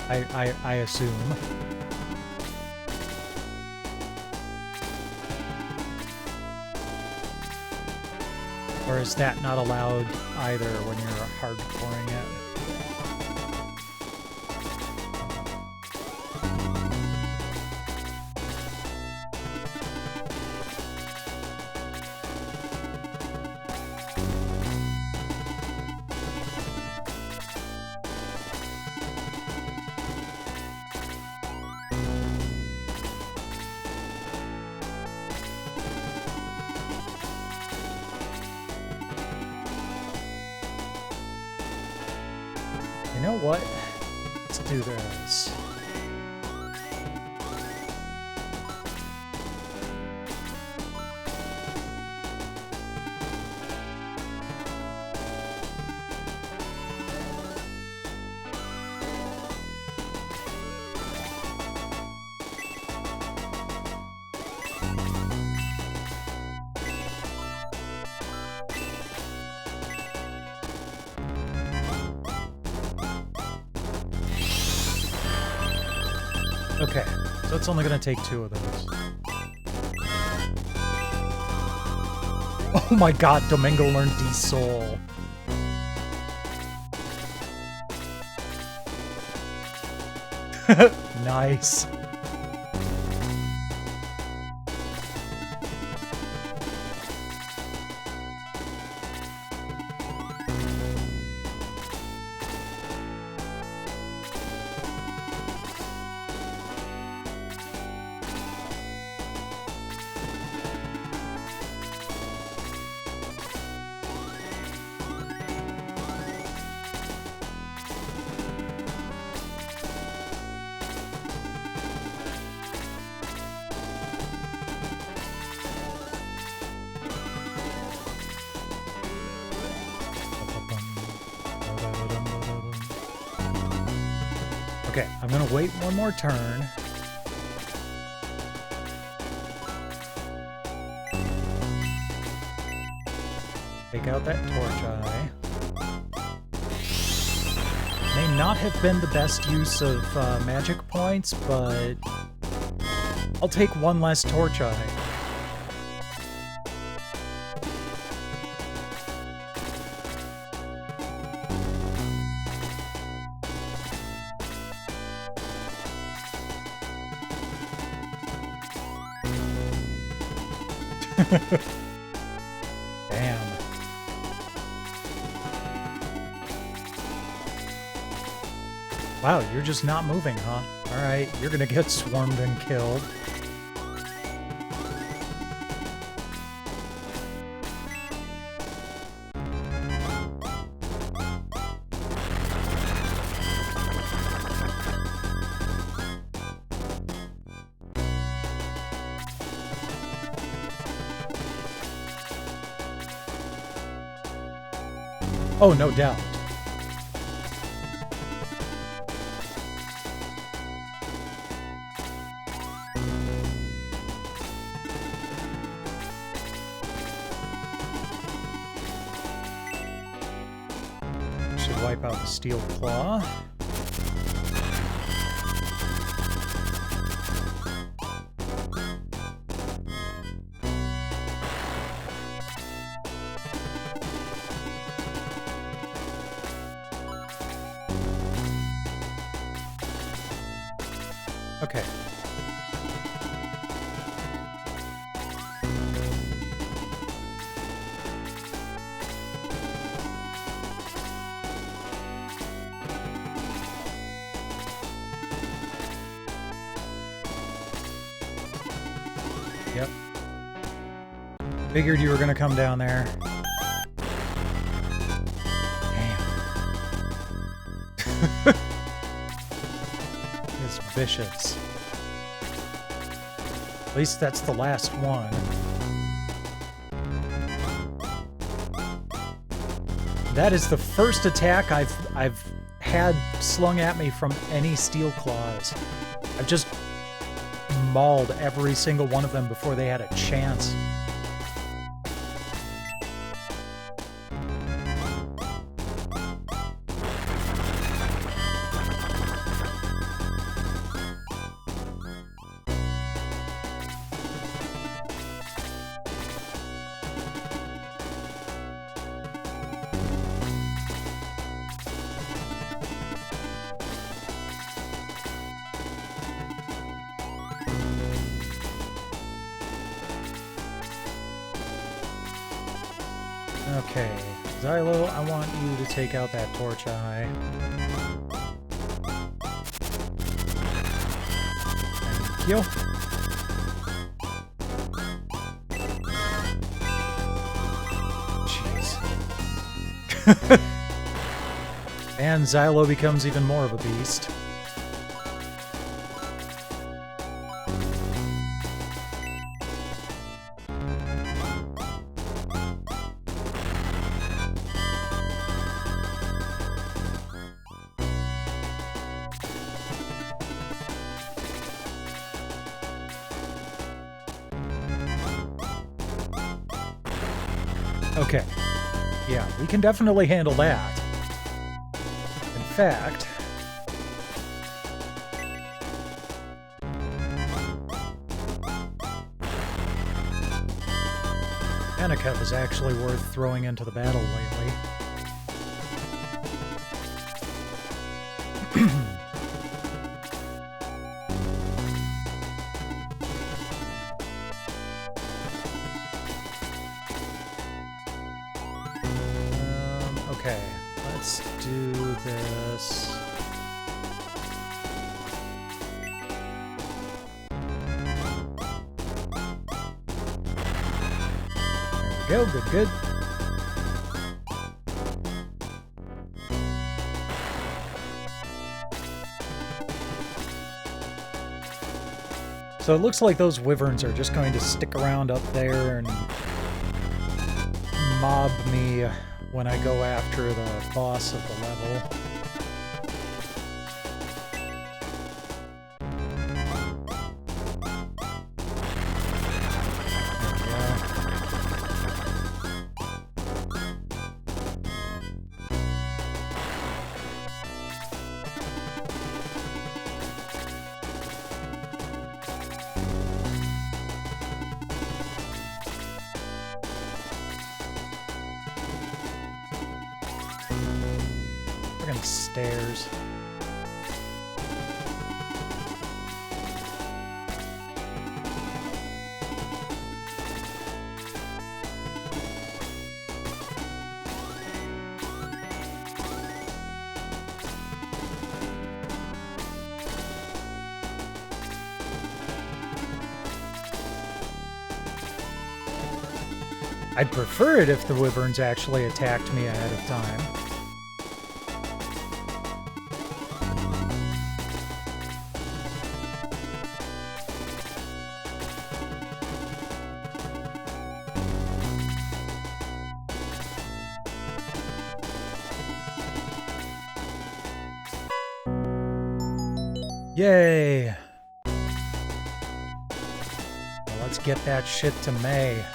I assume. Or is that not allowed either when you're hardcoring it? You know what? Let's do this. Okay, so it's only gonna take 2 of those. Oh my god, Domingo learned D-Soul. Nice. Okay, I'm gonna wait one more turn. Take out that torch eye. May not have been the best use of magic points, but I'll take one less torch eye. Damn. Wow, you're just not moving, huh? Alright, you're gonna get swarmed and killed. Oh, no doubt. Should wipe out the steel claw. Okay. Yep. Figured you were gonna come down there. Damn. It's vicious. At least that's the last one. That is the first attack I've had slung at me from any steel claws. I've just mauled every single one of them before they had a chance. Okay, Xylo, I want you to take out that torch eye. Thank you. Jeez. And Xylo becomes even more of a beast. Okay. Yeah, we can definitely handle that. In fact... Anakev is actually worth throwing into the battle lately. Okay, let's do this. There we go, good, good. So it looks like those wyverns are just going to stick around up there and mob me when I go after the boss of the level. Friggin' stairs. I'd prefer it if the wyverns actually attacked me ahead of time. Yay! Well, let's get that shit to May.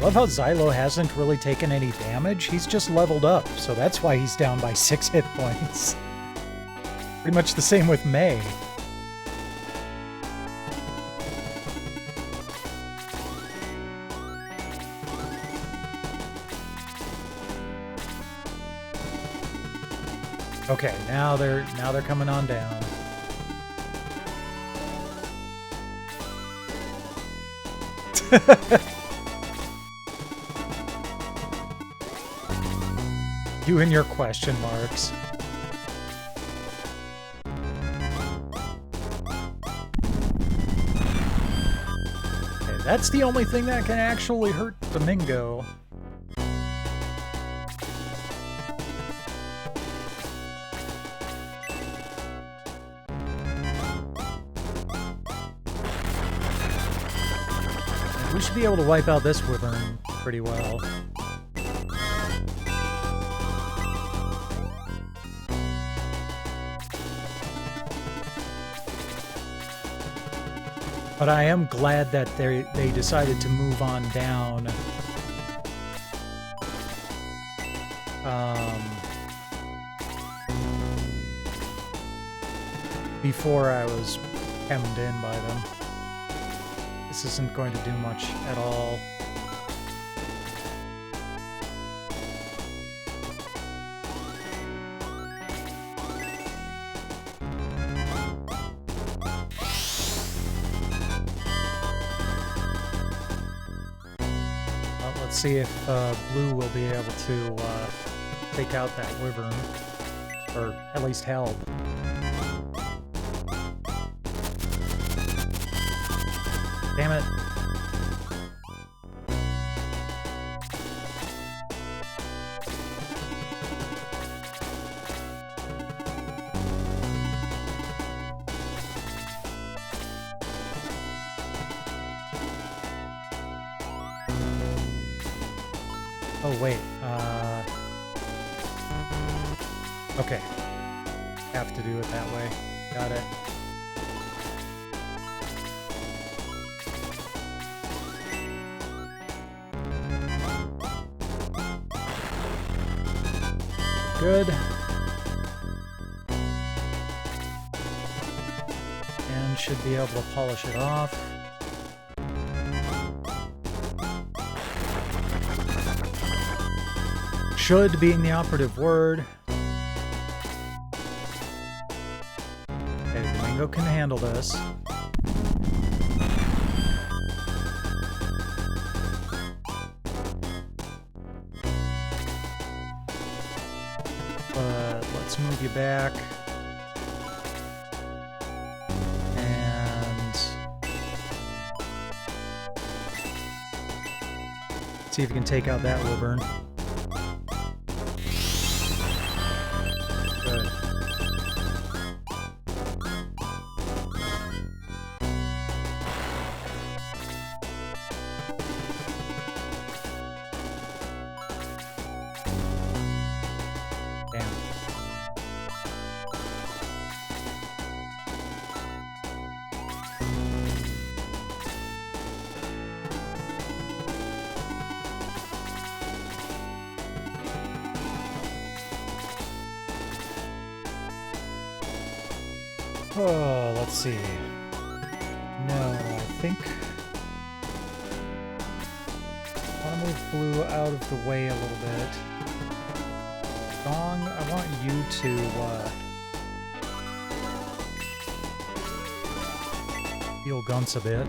Love how Xylo hasn't really taken any damage. He's just leveled up, so that's why he's down by 6 hit points. Pretty much the same with May. Okay, now they're coming on down. You and your question marks. Okay, that's the only thing that can actually hurt Domingo. We should be able to wipe out this wyvern pretty well. But I am glad that they decided to move on down. Before I was hemmed in by them. This isn't going to do much at all. Well, let's see if Blue will be able to take out that wyvern, or at least help. Damn it. Oh, wait. Okay. Have to do it that way. Got it. Good. And should be able to polish it off. Should being the operative word. Okay, Domingo can handle this. Let's move you back. And see if you can take out that wyvern. Good. Damn. Oh, let's see. No, I think I want to move blue out of the way a little bit. Gong, I want you to heal Gunts a bit.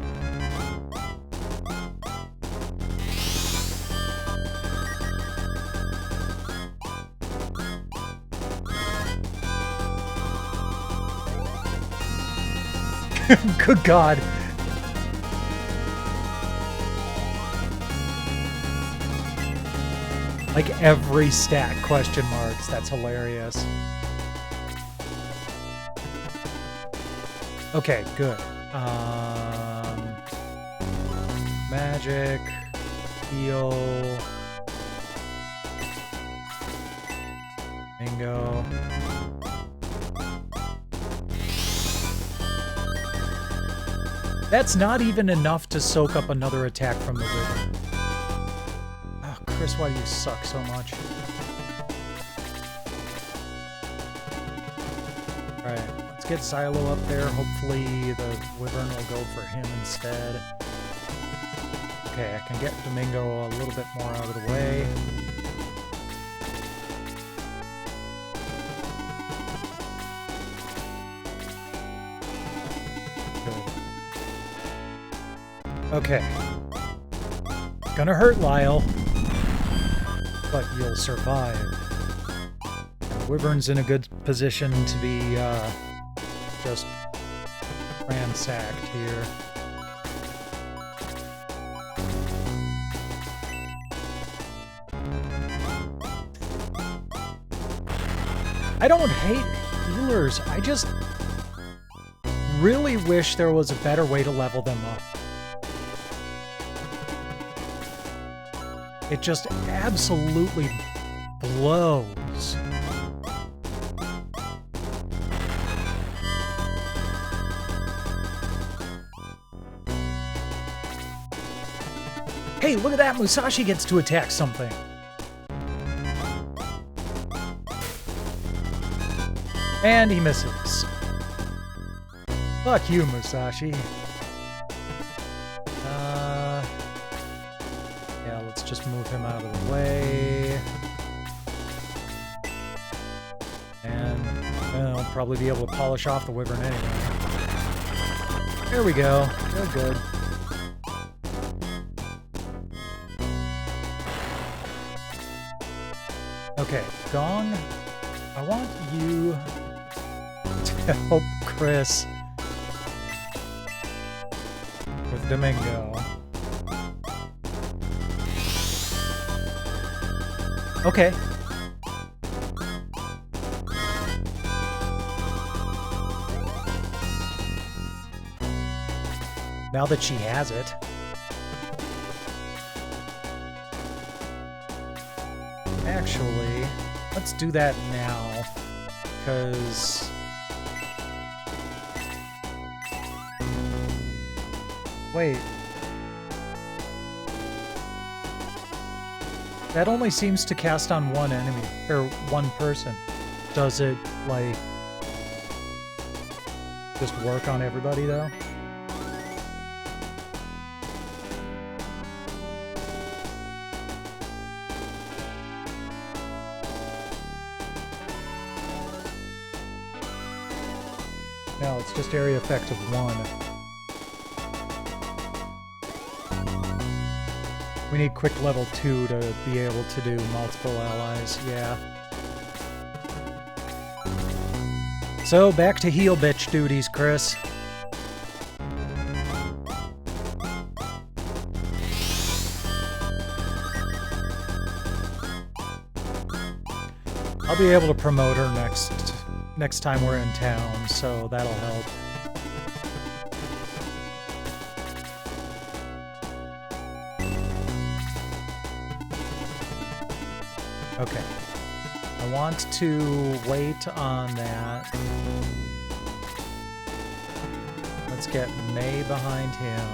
Good God. Like every stat question marks. That's hilarious. Okay, good. Magic, heal, bingo. That's not even enough to soak up another attack from the Wyvern. Oh, Chris, why do you suck so much? Alright, let's get Xylo up there. Hopefully the Wyvern will go for him instead. Okay, I can get Domingo a little bit more out of the way. Okay. Gonna hurt Lyle, but you'll survive. And Wyvern's in a good position to be just ransacked here. I don't hate healers, I just really wish there was a better way to level them up. It just absolutely blows. Hey, look at that! Musashi gets to attack something. And he misses. Fuck you, Musashi. Just move him out of the way. And I'll probably be able to polish off the Wyvern anyway. There we go. Good, good. Okay, Gong, I want you to help Chris with Domingo. Okay. Now that she has it. Actually, let's do that now, because wait. That only seems to cast on one enemy, or one person. Does it, like, just work on everybody, though? No, it's just area effect of one. We need quick level 2 to be able to do multiple allies, yeah. So, back to heal bitch duties, Chris. I'll be able to promote her next time we're in town, so that'll help. Okay. I want to wait on that. Let's get May behind him.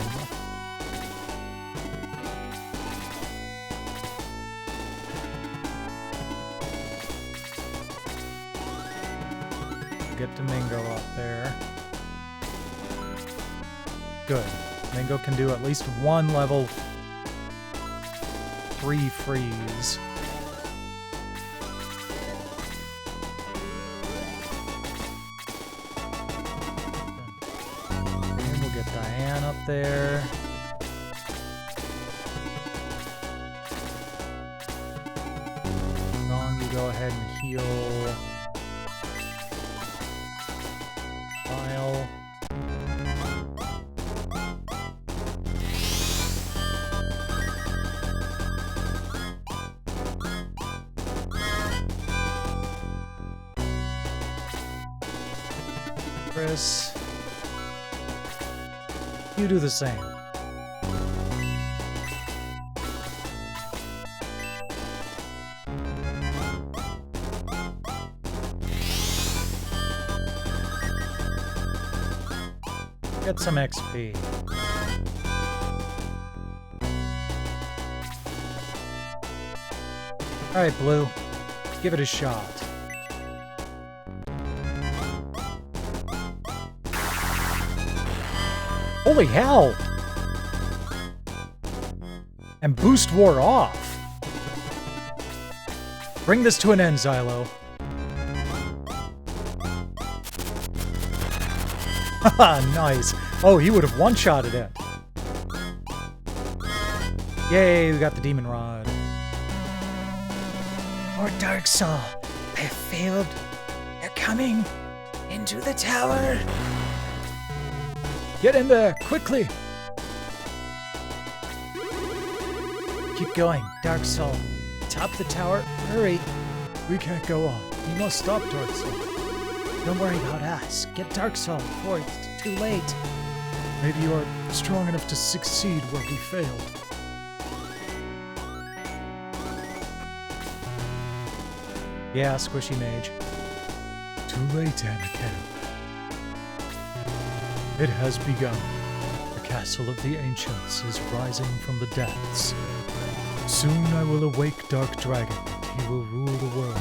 Get Domingo up there. Good. Mango can do at least one level 3 freeze. And we'll get Diane up there. Gong, you go ahead and heal. File. Chris, you do the same. Get some XP. Alright, Blue. Give it a shot. Holy hell! And boost wore off. Bring this to an end, Xylo. Haha, nice. Oh, he would have one-shotted it. Yay, we got the Demon Rod. Lord Darksoul, I have failed. They're coming into the tower. Get in there, quickly! Keep going, Darksoul. Top the tower, hurry. We can't go on. We must stop Darksoul. Don't worry about us. Get Darksoul before it's too late. Maybe you are strong enough to succeed where we failed. Yeah, Squishy Mage. Too late, Anakin. It has begun. The castle of the ancients is rising from the depths. Soon I will awake Dark Dragon, and he will rule the world.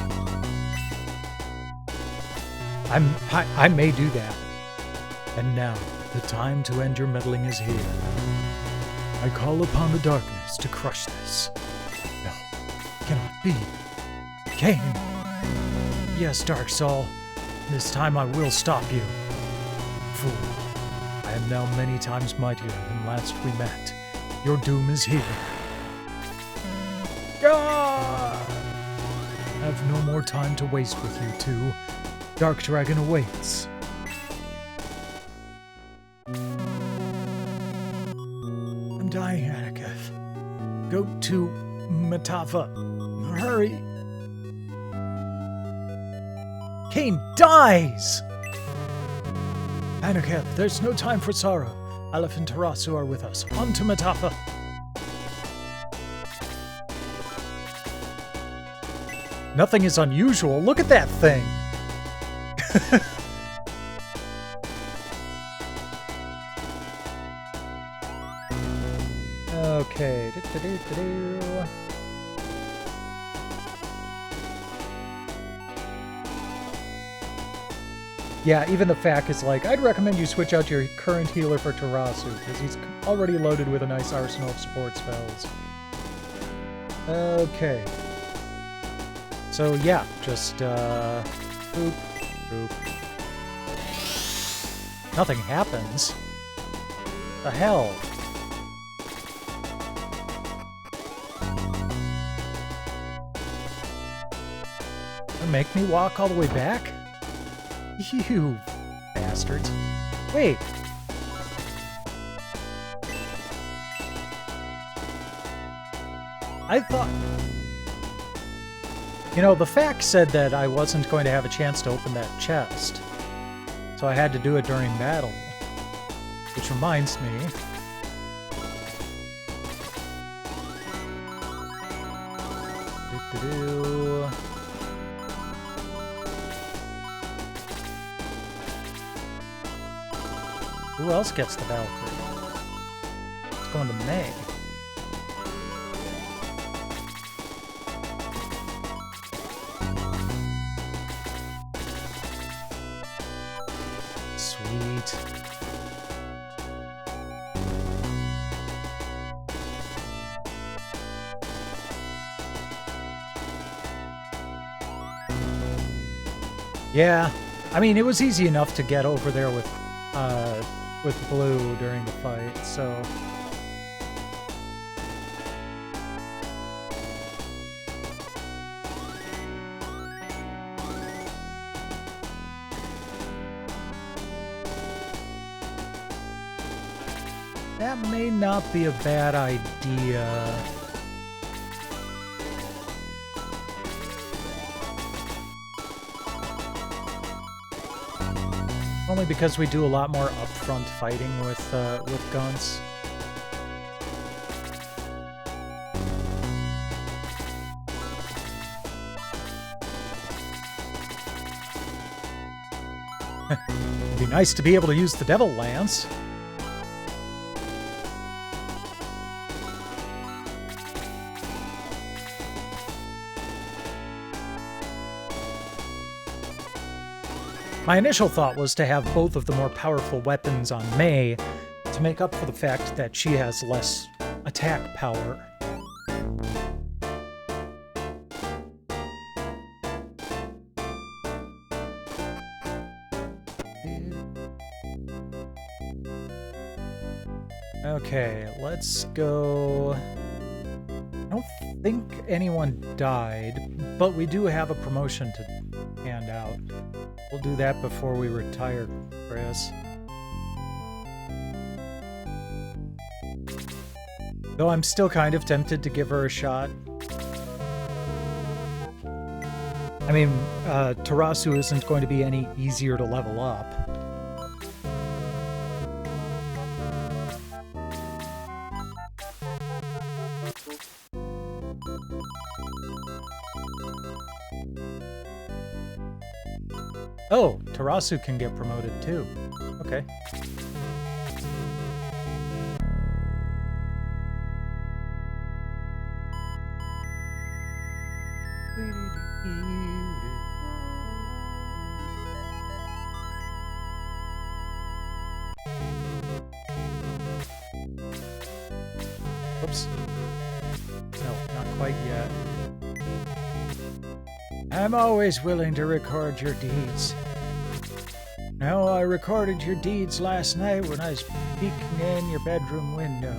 I may do that. And now, the time to end your meddling is here. I call upon the darkness to crush this. No, it cannot be. Kain! Yes, Darksoul. This time I will stop you. Fool. I am now many times mightier than last we met. Your doom is here. Ah! I have no more time to waste with you two. Dark Dragon awaits. I'm dying, Anaketh. Go to Matafa. Hurry. Kain dies! Anaketh, there's no time for sorrow. Aleph and Tarasu are with us. On to Matafa. Nothing is unusual. Look at that thing. Okay. Yeah, even the FAQ is like, I'd recommend you switch out your current healer for Tarasu, because he's already loaded with a nice arsenal of support spells. Okay. So yeah, just, boop, boop. Nothing happens. The hell? Make me walk all the way back? You bastards. Wait. I thought... You know, the fact said that I wasn't going to have a chance to open that chest. So I had to do it during battle. Which reminds me... Who else gets the Valkyrie? It's going to Meg. Sweet. Yeah, I mean, it was easy enough to get over there with Blue during the fight, so... That may not be a bad idea. Only because we do a lot more upfront fighting with guns. It'd be nice to be able to use the Devil Lance. My initial thought was to have both of the more powerful weapons on May to make up for the fact that she has less attack power. Okay, let's go... I don't think anyone died, but we do have a promotion to hand out. We'll do that before we retire, Chris. Though I'm still kind of tempted to give her a shot. I mean, Tarasu isn't going to be any easier to level up. Oh, Tarasu can get promoted too. Okay. Oops. No, not quite yet. I'm always willing to record your deeds. No, I recorded your deeds last night when I was peeking in your bedroom window.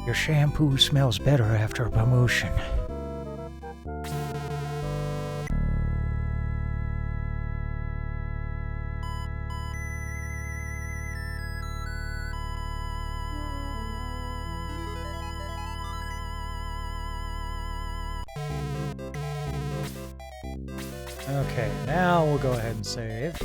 Your shampoo smells better after a promotion. Okay, now we'll go ahead and save.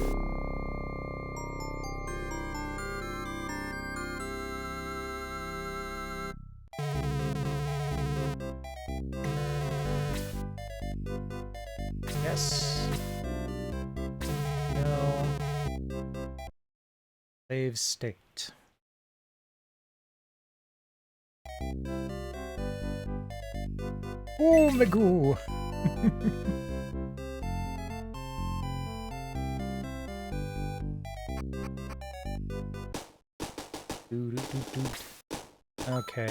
Yes. No. Save state. Oh, Magoo! Okay.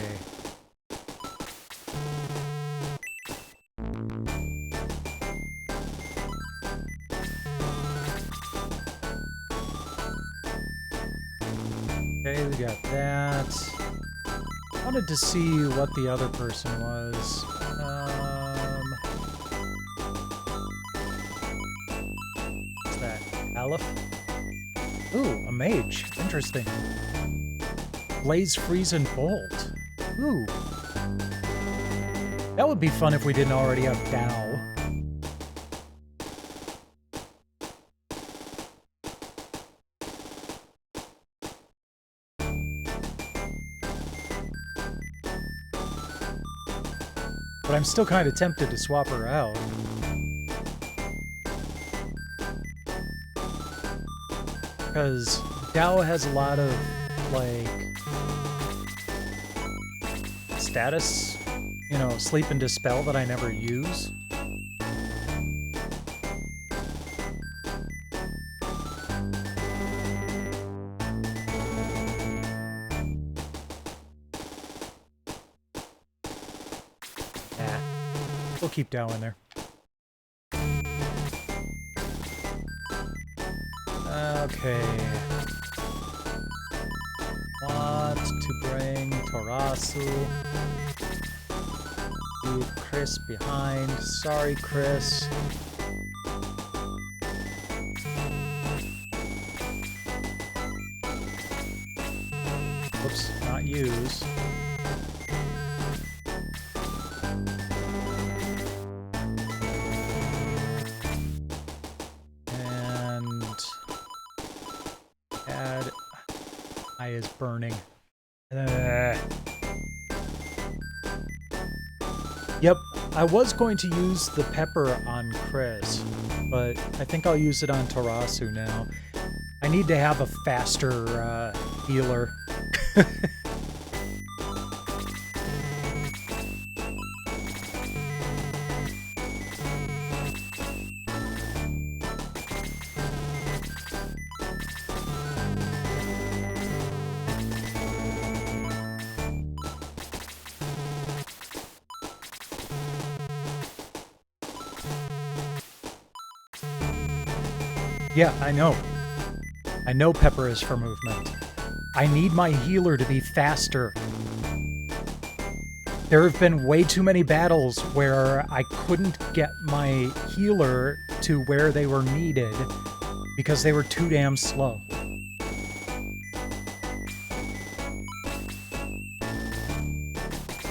Okay, we got that. Wanted to see what the other person was. What's that? Aleph? Ooh, a mage. Interesting. Blaze, Freeze, and Bolt. Ooh. That would be fun if we didn't already have Dao. But I'm still kind of tempted to swap her out. Because Dao has a lot of, like, status, you know, sleep and dispel that I never use. We'll keep Dao in there. Okay. Want to bring Torasu. Leave Chris behind. Sorry, Chris. Whoops, not use. And add eye is burning. Yep, I was going to use the pepper on Chris, but I think I'll use it on Torasu now. I need to have a faster healer. Yeah, I know. I know pepper is for movement. I need my healer to be faster. There have been way too many battles where I couldn't get my healer to where they were needed because they were too damn slow.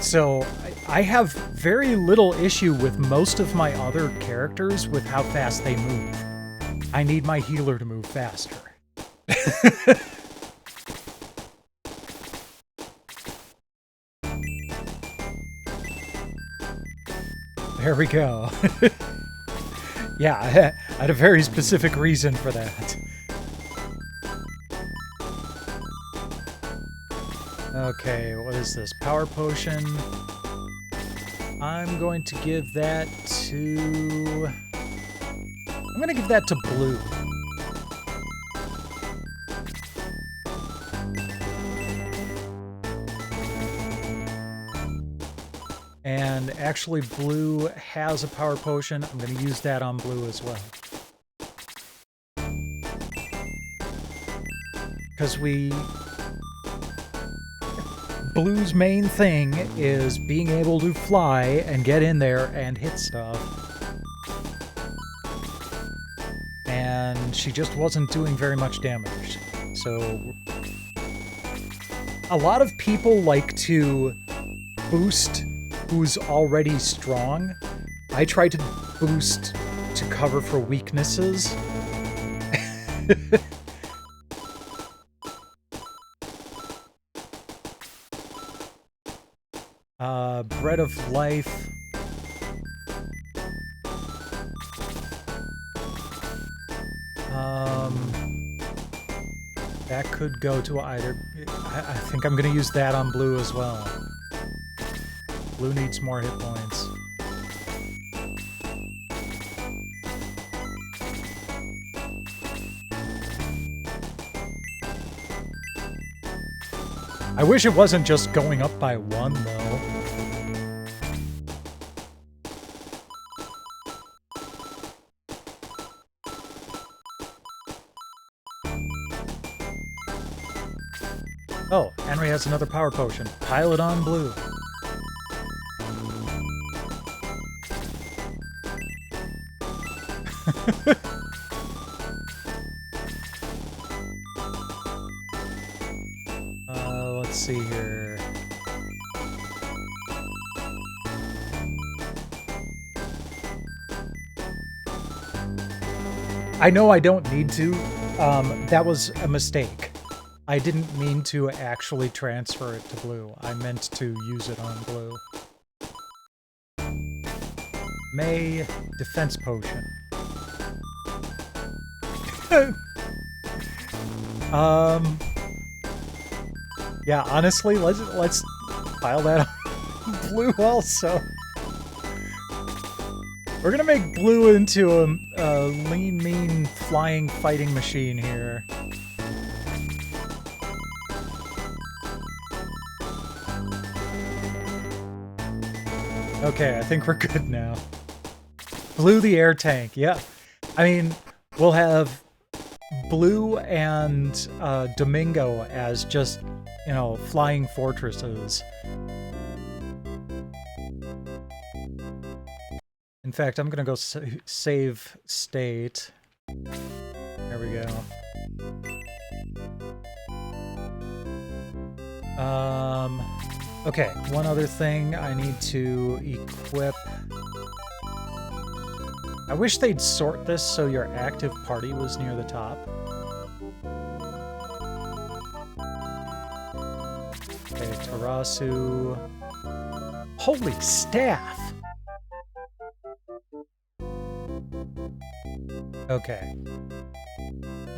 So I have very little issue with most of my other characters with how fast they move. I need my healer to move faster. There we go. Yeah, I had a very specific reason for that. Okay, what is this? Power potion. I'm going to give that to... I'm going to give that to Blue. And actually, Blue has a power potion. I'm going to use that on Blue as well. Because Blue's main thing is being able to fly and get in there and hit stuff. And she just wasn't doing very much damage. So a lot of people like to boost who's already strong. I try to boost to cover for weaknesses. Bread of Life. That could go to either... I think I'm going to use that on Blue as well. Blue needs more hit points. I wish it wasn't just going up by one, though. Oh, Henry has another power potion. Pile it on Blue. Let's see here. I know I don't need to. That was a mistake. I didn't mean to actually transfer it to Blue. I meant to use it on Blue. May defense potion. Yeah, honestly, let's pile that on Blue also. We're gonna make Blue into a lean, mean, flying, fighting machine here. Okay, I think we're good now. Blue the air tank, yeah. I mean, we'll have Blue and Domingo as just, you know, flying fortresses. In fact, I'm gonna go save state. There we go. Okay, one other thing I need to equip. I wish they'd sort this so your active party was near the top. Okay, Tarasu. Holy staff! Okay.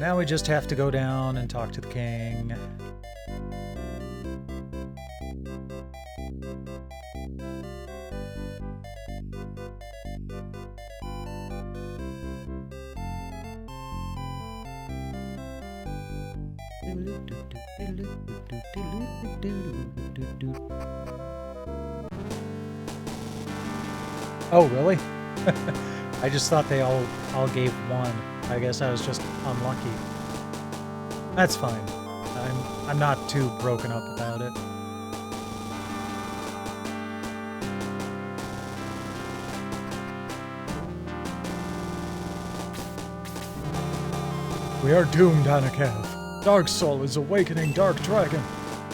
Now we just have to go down and talk to the king. Oh, really? I just thought they all gave one. I guess I was just unlucky. That's fine. I'm not too broken up about it. We are doomed, Anakev. Dark Soul is awakening Dark Dragon.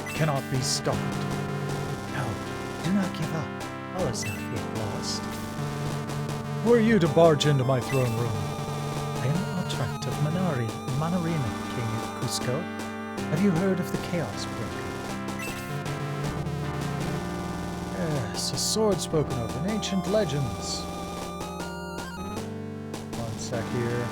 It cannot be stopped. No, do not give up. All is not yet lost. Who are you to barge into my throne room? I am Altrant of Manarina, King of Cusco. Have you heard of the Chaos Breaker? Yes, a sword spoken of in ancient legends. One sec here.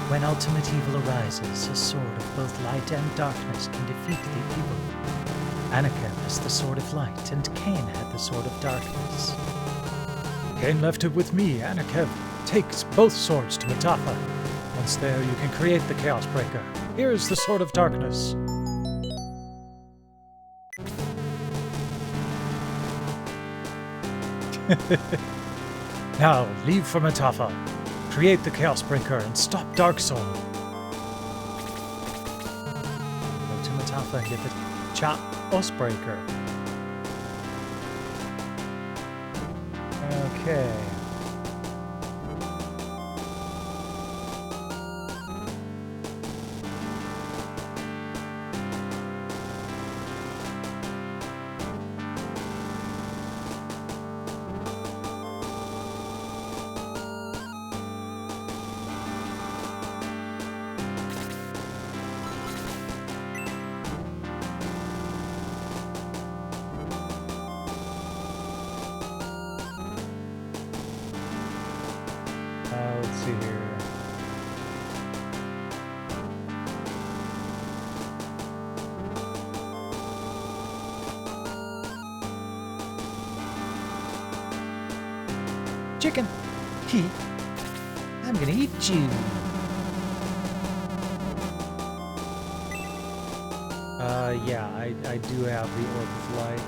When ultimate evil arises, a sword of both light and darkness can defeat the evil. Anakev has the sword of light, and Cain had the sword of darkness. Cain left it with me. Anakev takes both swords to Matafa. Once there, you can create the Chaos Breaker. Here is the sword of darkness. Now, leave for Matafa. Create the Chaos Breaker and stop Dark Soul. Go to Matafa and get the Chaos Breaker. Okay. Let's see here. Chicken! I'm gonna eat you! Yeah, I do have the Orb of Light.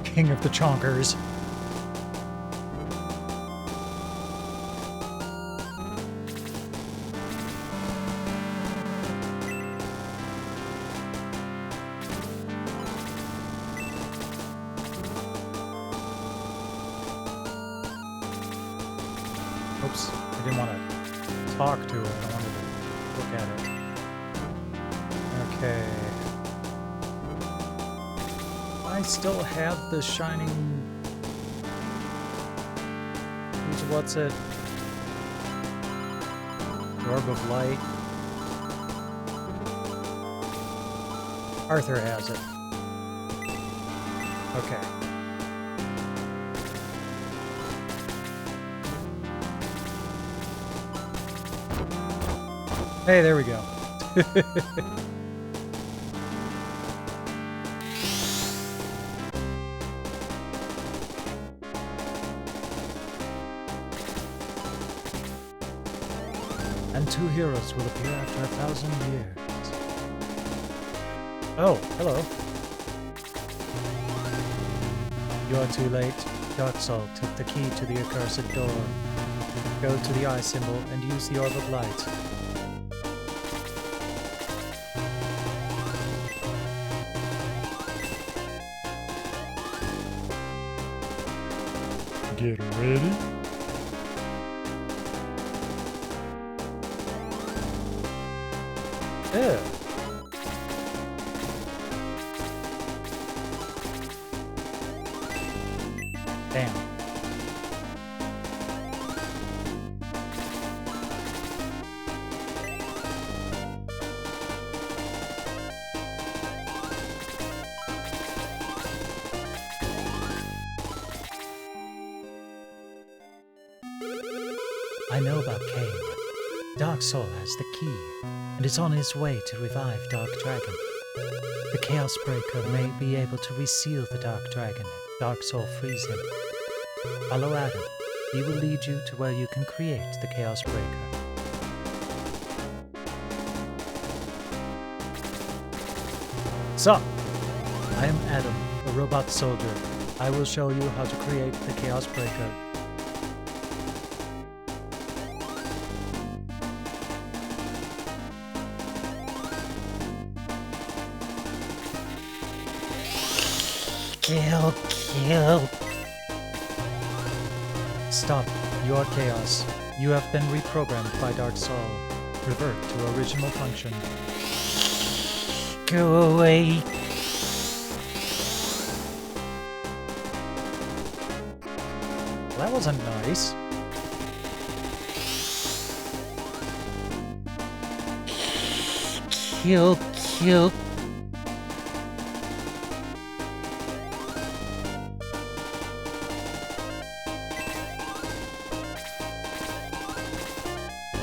King of the Chonkers. Oops, I didn't want to talk to it, I wanted to look at it. Okay. I still have the shining... What's it? Orb of Light. Arthur has it. Okay. Hey, there we go. two heroes will appear after 1,000 years. Oh, hello. You're too late. Dark Soul took the key to the accursed door. Go to the eye symbol and use the orb of light. Get ready. Yeah. Damn. I know about Cain. Dark Soul has the key, and is on his way to revive Dark Dragon. The Chaos Breaker may be able to reseal the Dark Dragon if Dark Soul frees him. Follow Adam. He will lead you to where you can create the Chaos Breaker. Sup? I am Adam, a robot soldier. I will show you how to create the Chaos Breaker. Kill. Stop. You are chaos. You have been reprogrammed by Dark Soul. Revert to original function. Go away. Well, that wasn't nice. Kill.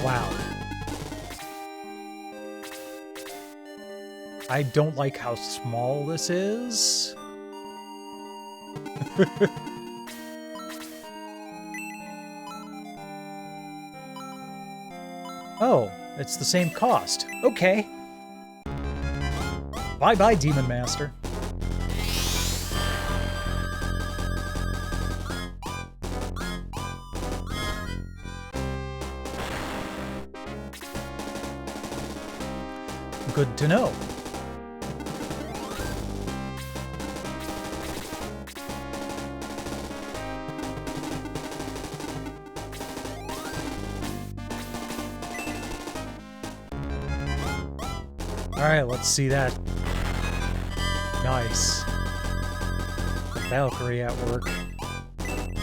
Wow. I don't like how small this is. Oh, it's the same cost. Okay. Bye-bye, Demon Master. Good to know. Alright, let's see that. Nice. The Valkyrie at work. I'm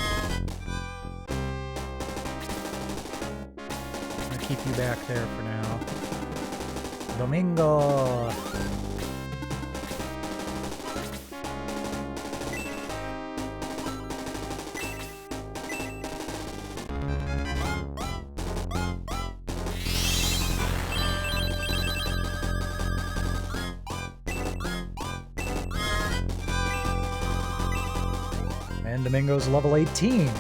gonna keep you back there for now. Domingo! And Domingo's level 18.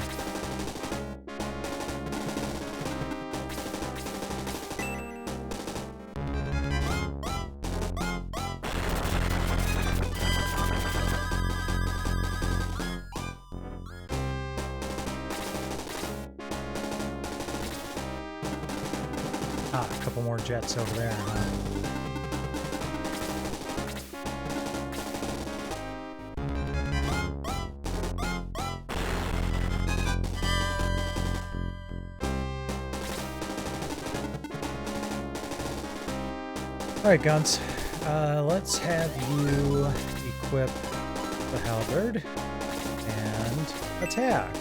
Ah, a couple more jets over there, huh? Alright, Guns. Let's have you equip the halberd and attack.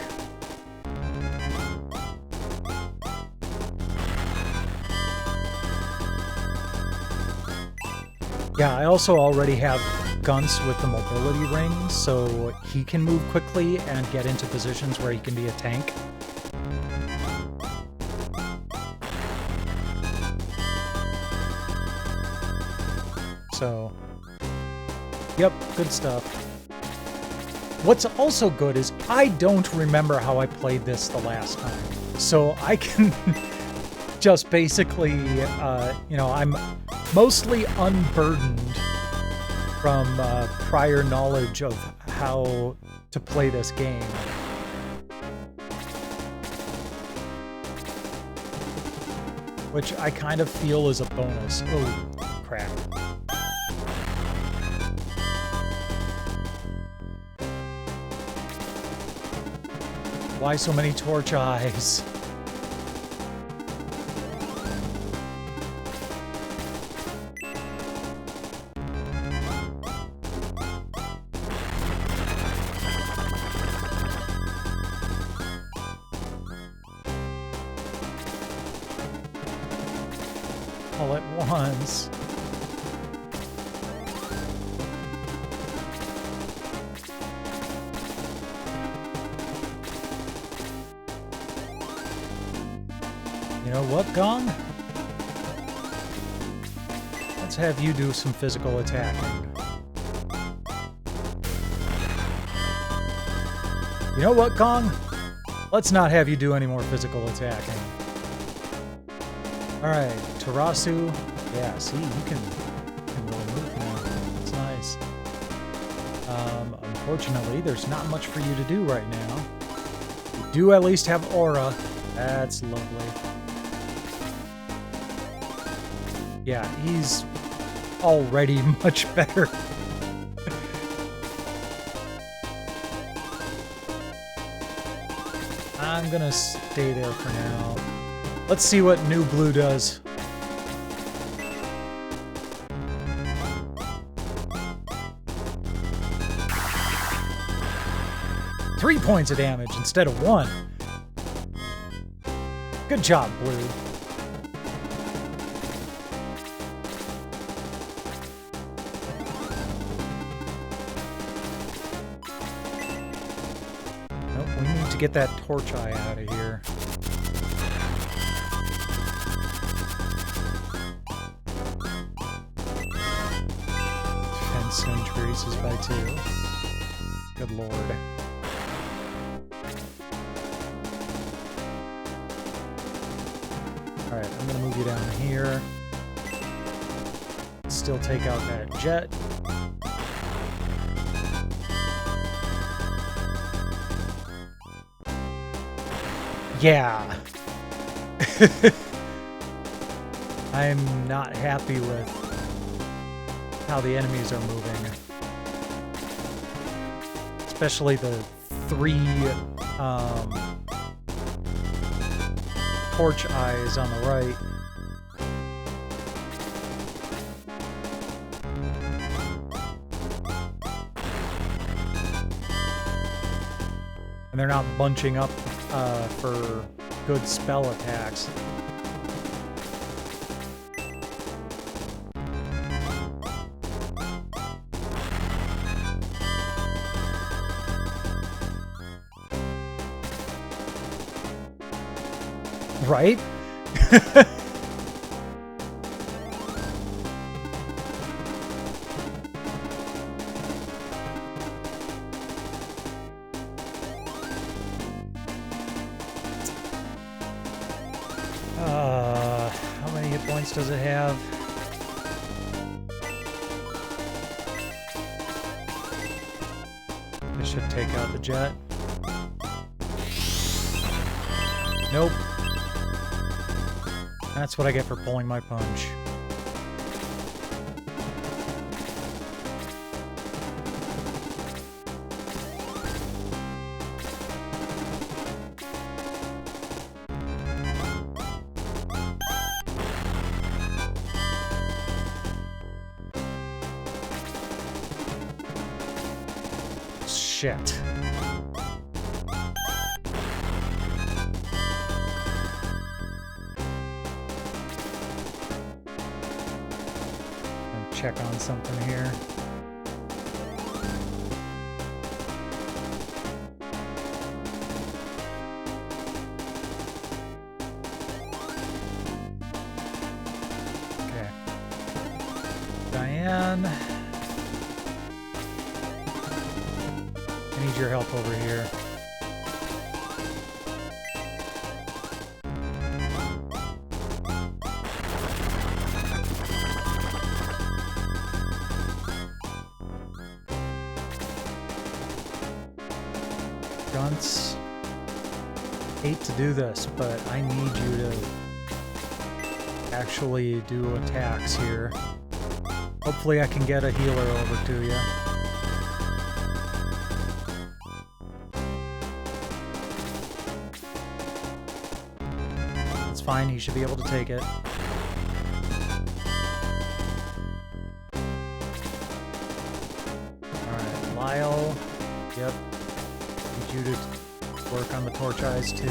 Yeah, I also already have Guns with the mobility ring, so he can move quickly and get into positions where he can be a tank. So, yep, good stuff. What's also good is I don't remember how I played this the last time. So I can just basically, I'm mostly unburdened from prior knowledge of how to play this game. Which I kind of feel is a bonus. Oh, crap. Why so many torch eyes? All at once. You know what, Gong? Let's have you do some physical attacking. You know what, Gong? Let's not have you do any more physical attacking. Alright, Tarasu. Yeah, see, you can really move now. That's nice. Unfortunately, there's not much for you to do right now. You do at least have aura. That's lovely. Yeah, he's already much better. I'm gonna stay there for now. Let's see what New Blue does. Three points of damage instead of 1. Good job, Blue. Nope, we need to get that torch eye out of here. Increases by 2. Good lord. Alright, I'm gonna move you down here. Still take out that jet. Yeah. I'm not happy with how the enemies are moving. Especially the 3 torch eyes on the right. And they're not bunching up for good spell attacks. Right? How many hit points does it have? This should take out the jet. Nope. That's what I get for pulling my punch. Shit. Check on something here. Okay. Diane. I need your help over here. Gunts, hate to do this, but I need you to actually do attacks here. Hopefully I can get a healer over to you. It's fine, he should be able to take it. Alright, Lyle. Yep. Need you to work on the torch eyes too.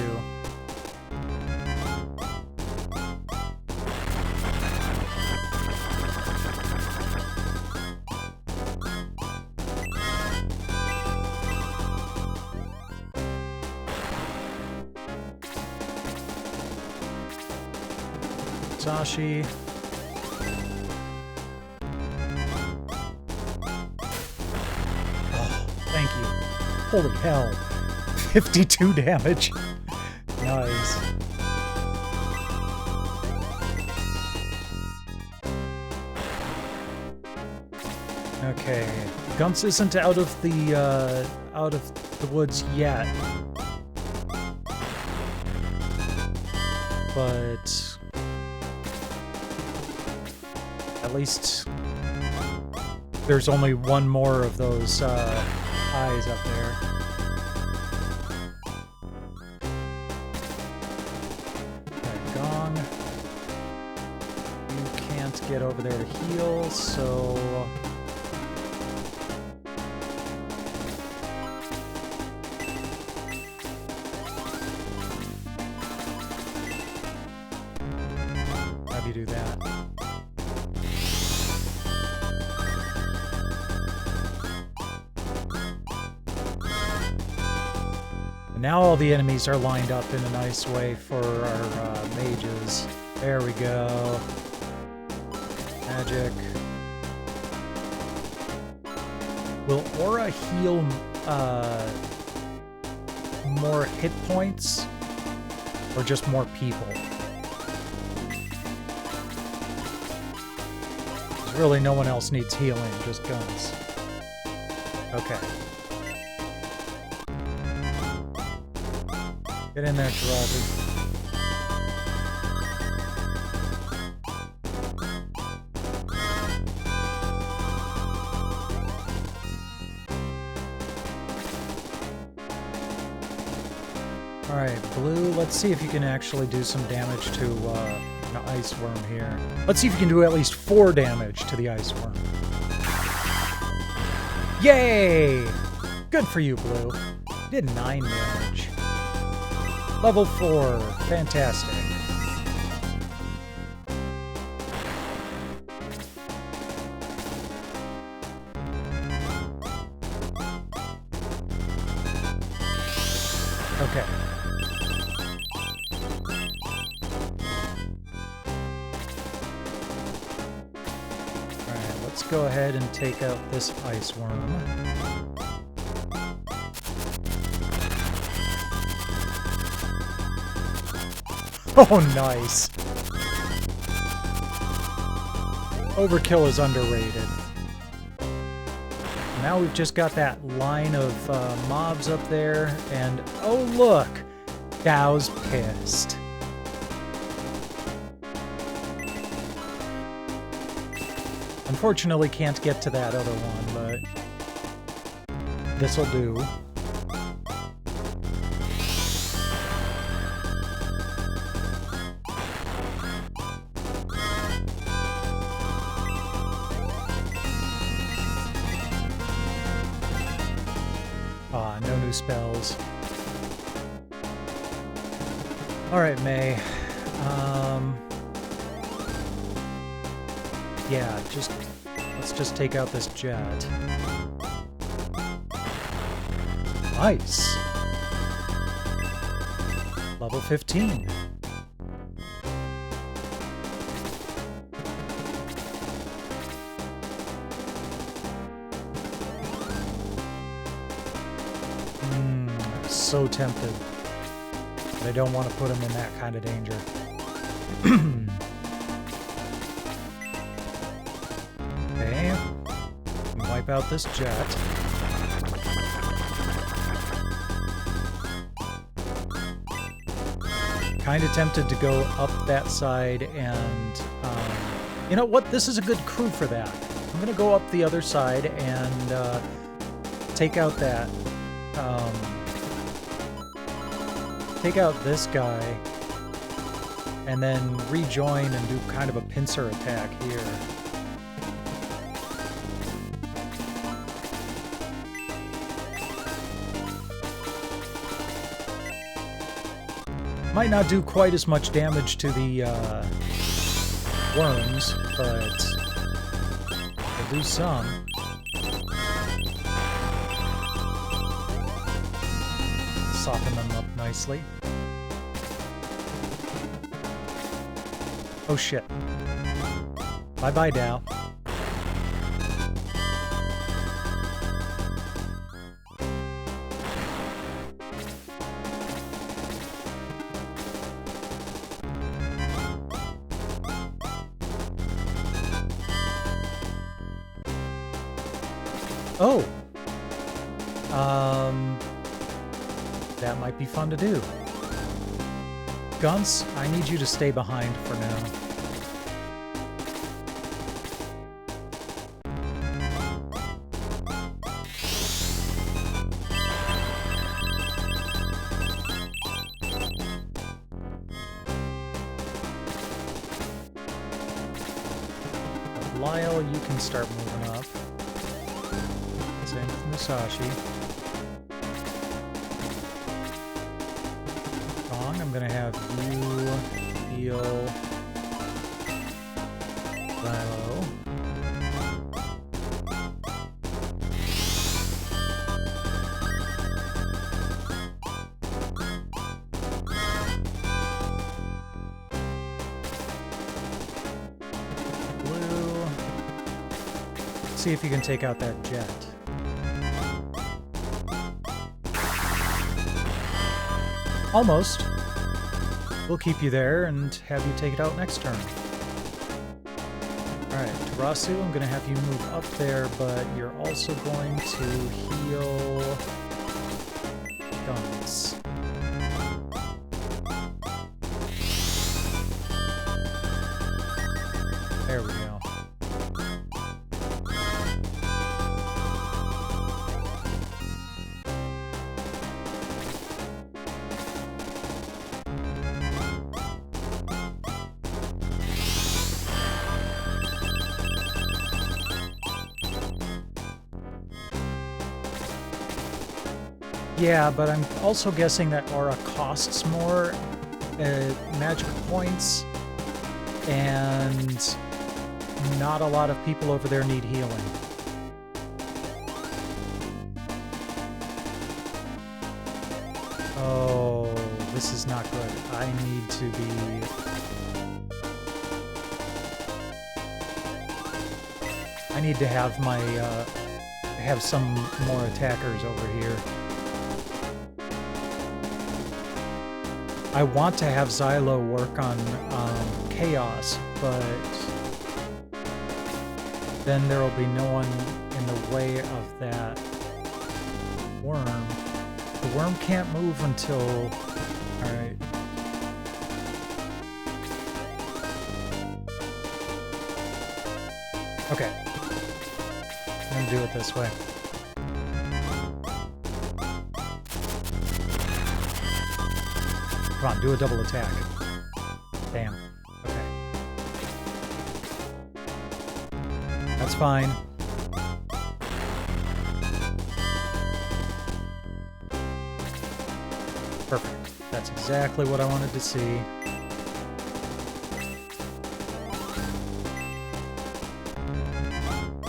Sashi. Oh, thank you. Holy hell. 52 damage. Nice. Okay. Gunts isn't out of the woods yet. But at least there's only one more of those eyes up there. Okay, Gong. You can't get over there to heal, so... have you do that. Now all the enemies are lined up in a nice way for our mages. There we go. Magic. Will Aura heal more hit points? Or just more people? There's really no one else needs healing, just guns. Okay. Get in there, Geraldi. Alright, Blue, let's see if you can actually do some damage to an Ice Worm here. Let's see if you can do at least 4 damage to the Ice Worm. Yay! Good for you, Blue. You did 9 damage. Level 4. Fantastic. Okay. Alright, let's go ahead and take out this Ice Worm. Oh, nice. Overkill is underrated. Now we've just got that line of mobs up there, and oh look! Gao's pissed. Unfortunately can't get to that other one, but this'll do. No new spells. Alright, May. Yeah, let's just take out this jet. Nice! Level 15. So tempted. But I don't want to put him in that kind of danger. Okay. Wipe out this jet. kind of tempted to go up that side and, you know what? This is a good crew for that. I'm going to go up the other side and take out that, take out this guy and then rejoin and do kind of a pincer attack here. Might not do quite as much damage to the worms, but it'll do some. Soften them up nicely. Oh shit. Bye-bye, Dow. Oh! That might be fun to do. Gunce, I need you to stay behind for now. Lyle, you can start moving up. Same with Musashi. Kong, I'm gonna have you heal Lilo. Blue. See if you can take out that jet. Almost. We'll keep you there and have you take it out next turn. Alright, Tarasu, I'm going to have you move up there, but you're also going to heal Guns. There we go. Yeah, but I'm also guessing that aura costs more magic points, and not a lot of people over there need healing. Oh, this is not good. I need to be... I need to have my, have some more attackers over here. I want to have Xylo work on Chaos, but then there will be no one in the way of that worm. The worm can't move until... Alright. Okay. I'm gonna do it this way. Come on, do a double attack. Damn. Okay. That's fine. Perfect. That's exactly what I wanted to see.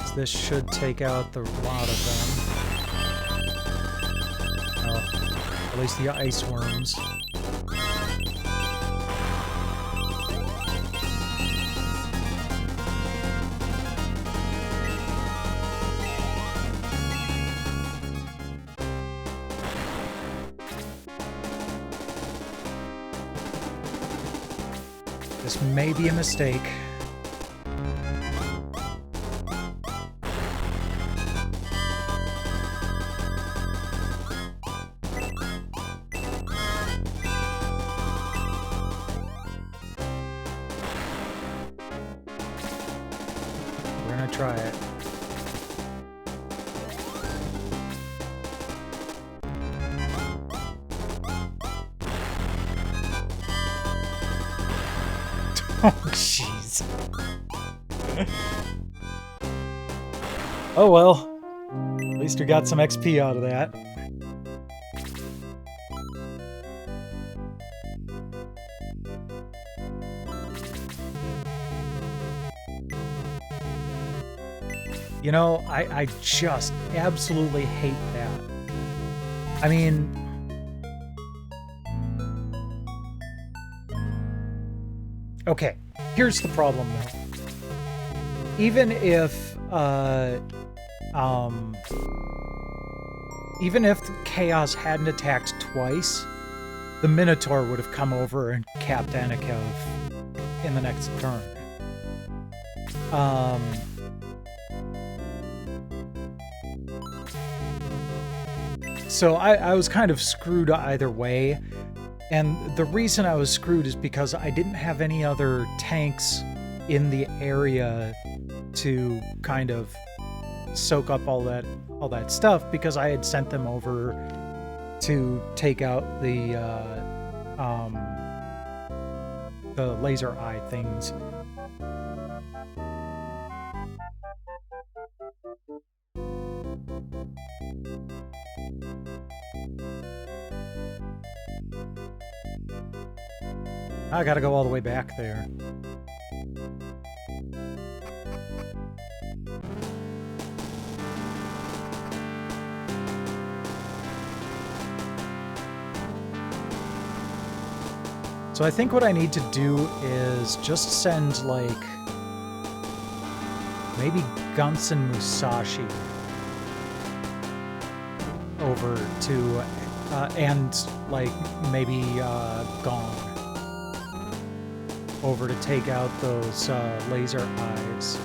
So this should take out the lot of them. Oh, at least the ice worms. This may be a mistake. try it. Oh, jeez. Oh well. At least we got some XP out of that. You know, I just absolutely hate that. I mean... Okay, here's the problem though. Even if Chaos hadn't attacked twice, the Minotaur would have come over and capped Anikov in the next turn. So I was kind of screwed either way. And the reason I was screwed is because I didn't have any other tanks in the area to kind of soak up all that stuff, because I had sent them over to take out the laser eye things. I gotta go all the way back there. So I think what I need to do is just send, like, maybe Gunsen Musashi over to, and, like, maybe Gong over to take out those laser eyes.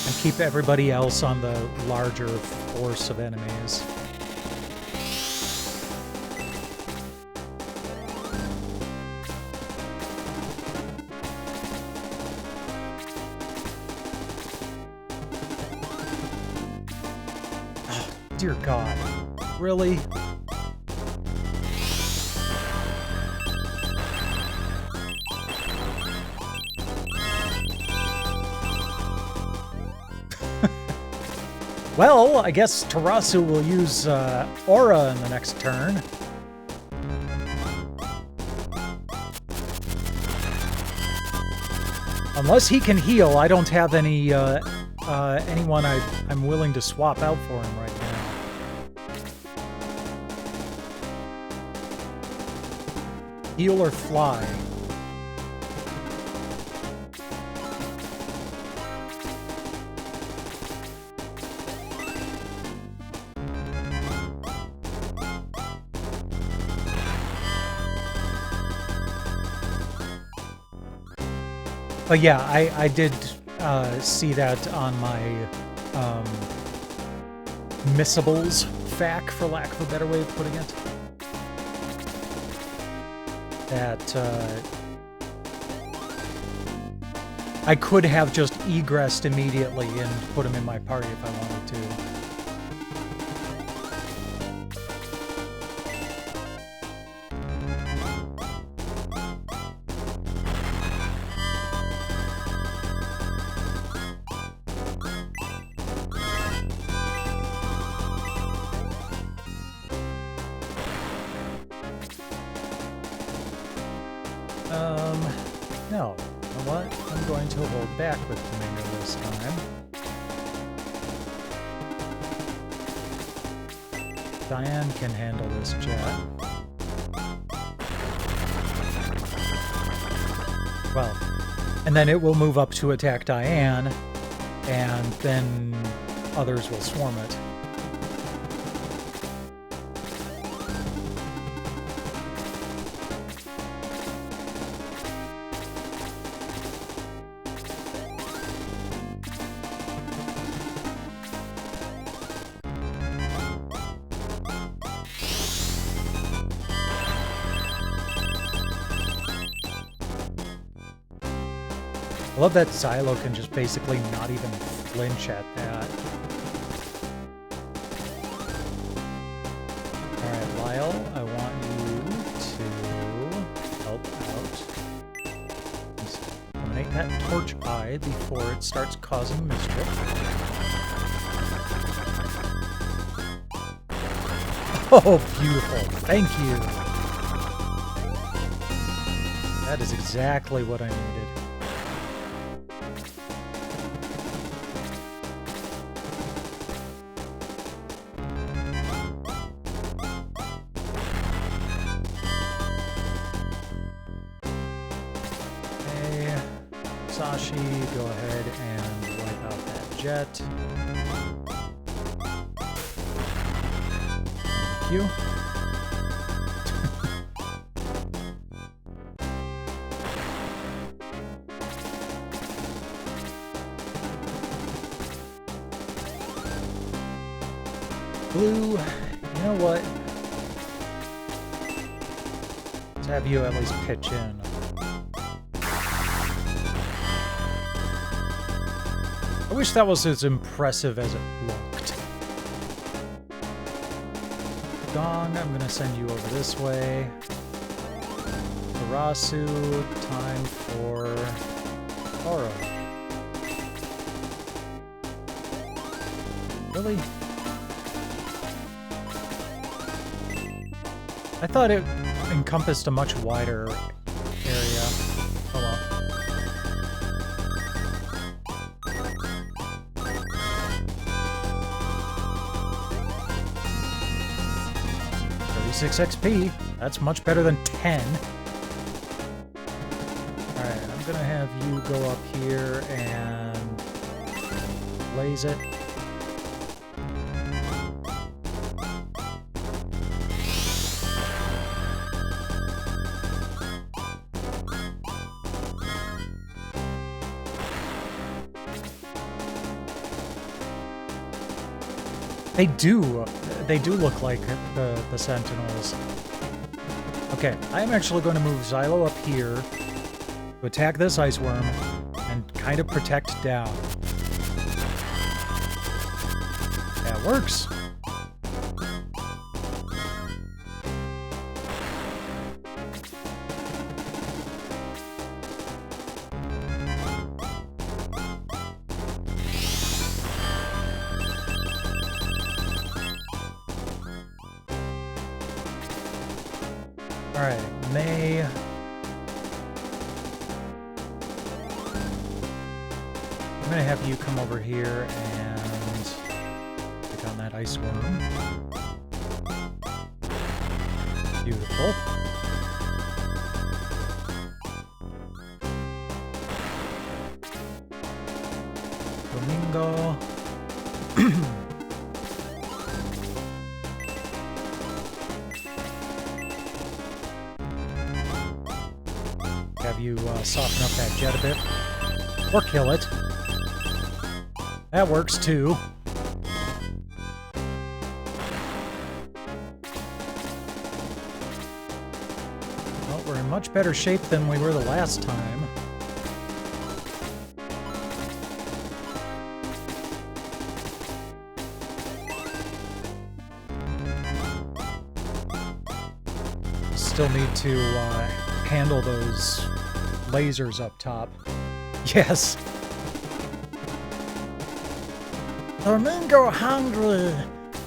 And keep everybody else on the larger force of enemies. Oh, dear God. Really? Well, I guess Tarasu will use Aura in the next turn. Unless he can heal, I don't have any anyone I'm willing to swap out for him right now. Heal or fly? But yeah, I did see that on my missables fac, for lack of a better way of putting it. That I could have just egressed immediately and put him in my party if I wanted to. No. You know what? I'm going to hold back with Domingo this time. Diane can handle this jet. Well, and then it will move up to attack Diane, and then others will swarm it. I love that Xylo can just basically not even flinch at that. Alright, Lyle, I want you to help out. Eliminate that torch eye before it starts causing mischief. Oh, beautiful. Thank you. That is exactly what I needed. Okay. Sashi, go ahead and wipe out that jet. Thank you. Blue, you know what? Let's have you at least pitch in. I wish that was as impressive as it looked. Gong, I'm gonna send you over this way. Harasu, time for Oro. Really? I thought it encompassed a much wider area. Oh well. XP. That's much better than 10. Alright, I'm gonna have you go up here and blaze it. They do look like the Sentinels. Okay, I'm actually going to move Xylo up here to attack this Ice Worm and kind of protect down. That works. Alright, May. I'm gonna have you come over here and take on that Ice Worm. Beautiful. Domingo. Have you soften up that jet a bit. Or kill it. That works too. Well, we're in much better shape than we were the last time. Still need to handle those lasers up top. Yes. Domingo hungry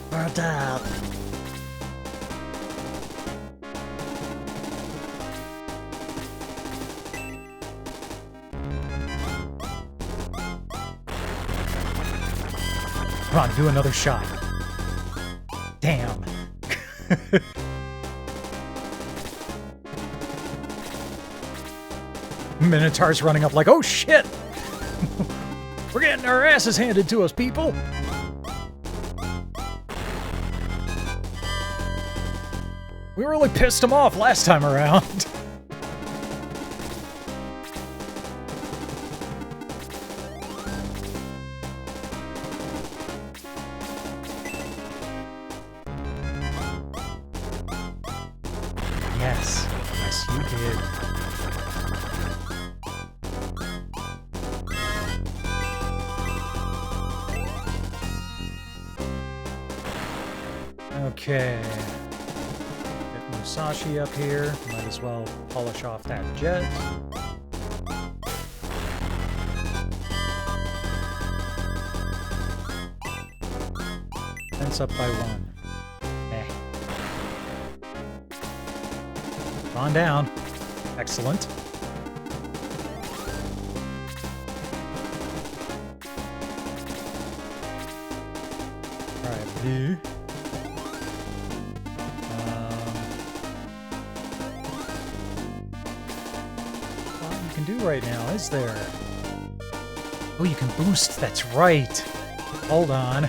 for death. Come on, do another shot. Damn. Minotaur's running up like, oh shit! We're getting our asses handed to us, people! We really pissed him off last time around. Yes. Yes, you did. Okay. Get Musashi up here. Might as well polish off that jet. Fence up by 1. On down. Excellent. Alright, blue. What you can do right now, is there? Oh, you can boost, that's right. Hold on.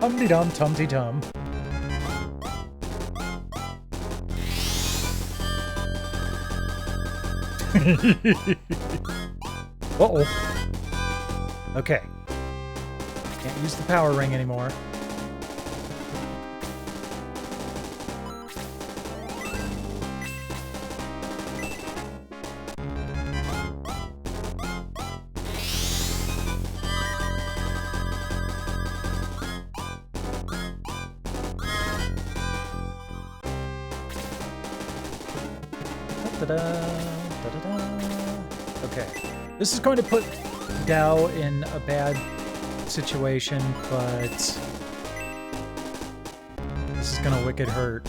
Hum-de-dum, tum-de-dum. Uh-oh. Okay. Can't use the power ring anymore. Okay. This is going to put Dao in a bad situation, but this is gonna wicked hurt.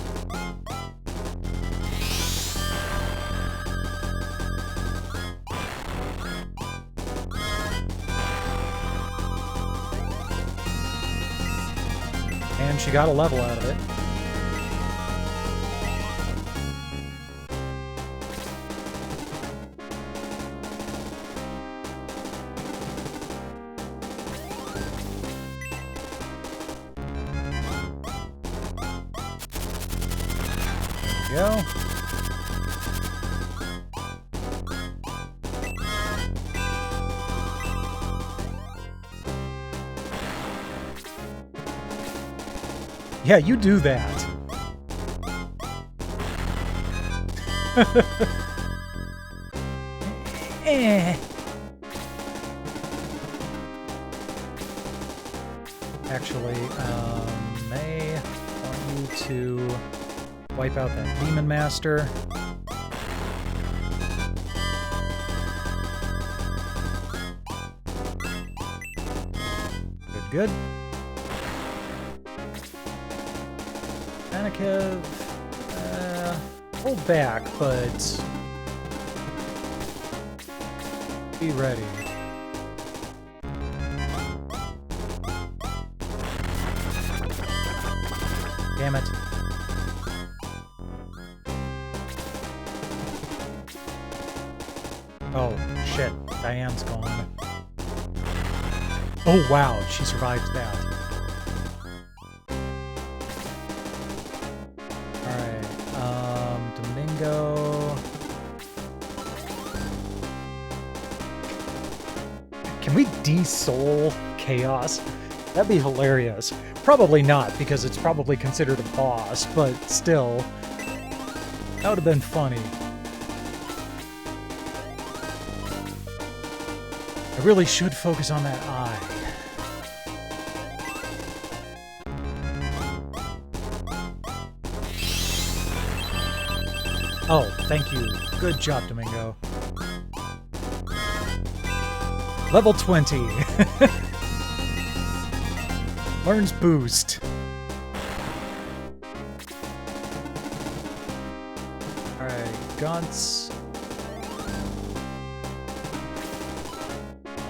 And she got a level out of it. Go. Yeah, you do that. Actually, may want you to wipe out that Demon Master. Good, good. Anakiv, hold back, but be ready. Damn it. Oh, shit. Diane's gone. Oh, wow. She survived that. Alright. Domingo. Can we de-soul Chaos? That'd be hilarious. Probably not, because it's probably considered a boss, but still. That would have been funny. I really should focus on that eye. Oh, thank you. Good job, Domingo. Level 20. Learns boost. Alright, Guns.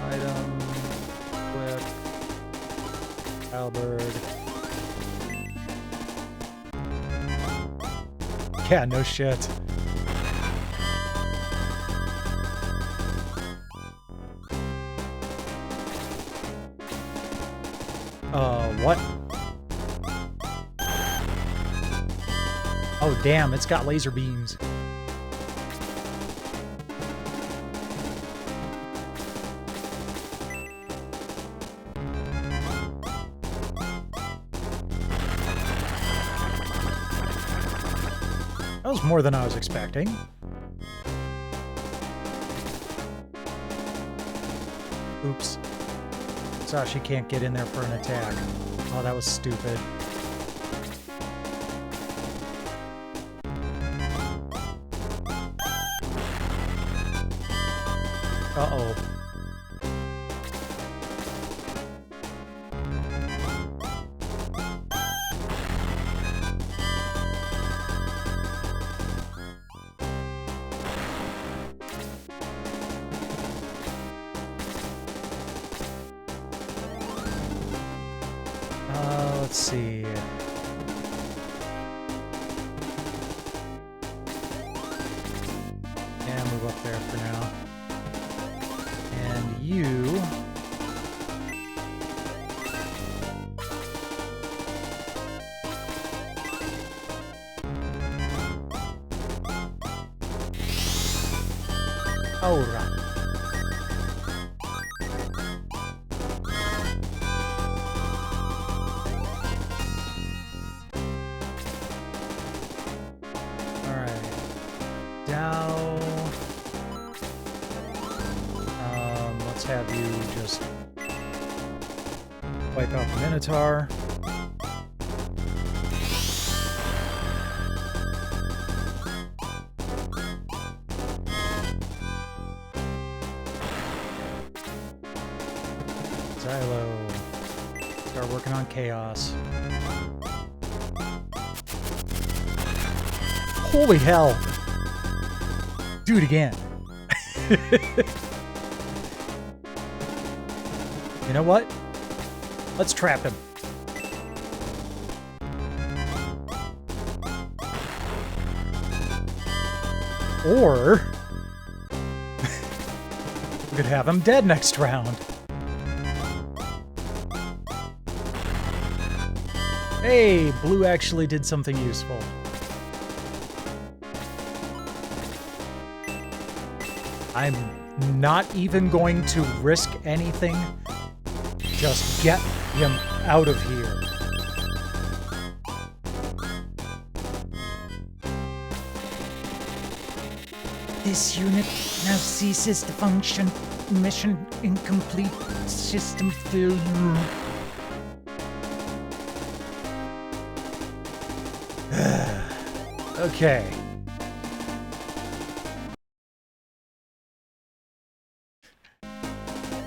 Item. Whip. Halberd. Yeah, no shit. What? Oh, damn, it's got laser beams. That was more than I was expecting. Oops. Sashi can't get in there for an attack. Oh, that was stupid. Uh-oh. Let's see. Yeah, move up there for now. And you... All right. Have you just wipe out the Minotaur. Xylo. Start working on Chaos. Holy hell! Do it again. You know what? Let's trap him. Or we could have him dead next round. Hey, blue actually did something useful. I'm not even going to risk anything. Just get him out of here. This unit now ceases to function. Mission incomplete. System failure. Okay.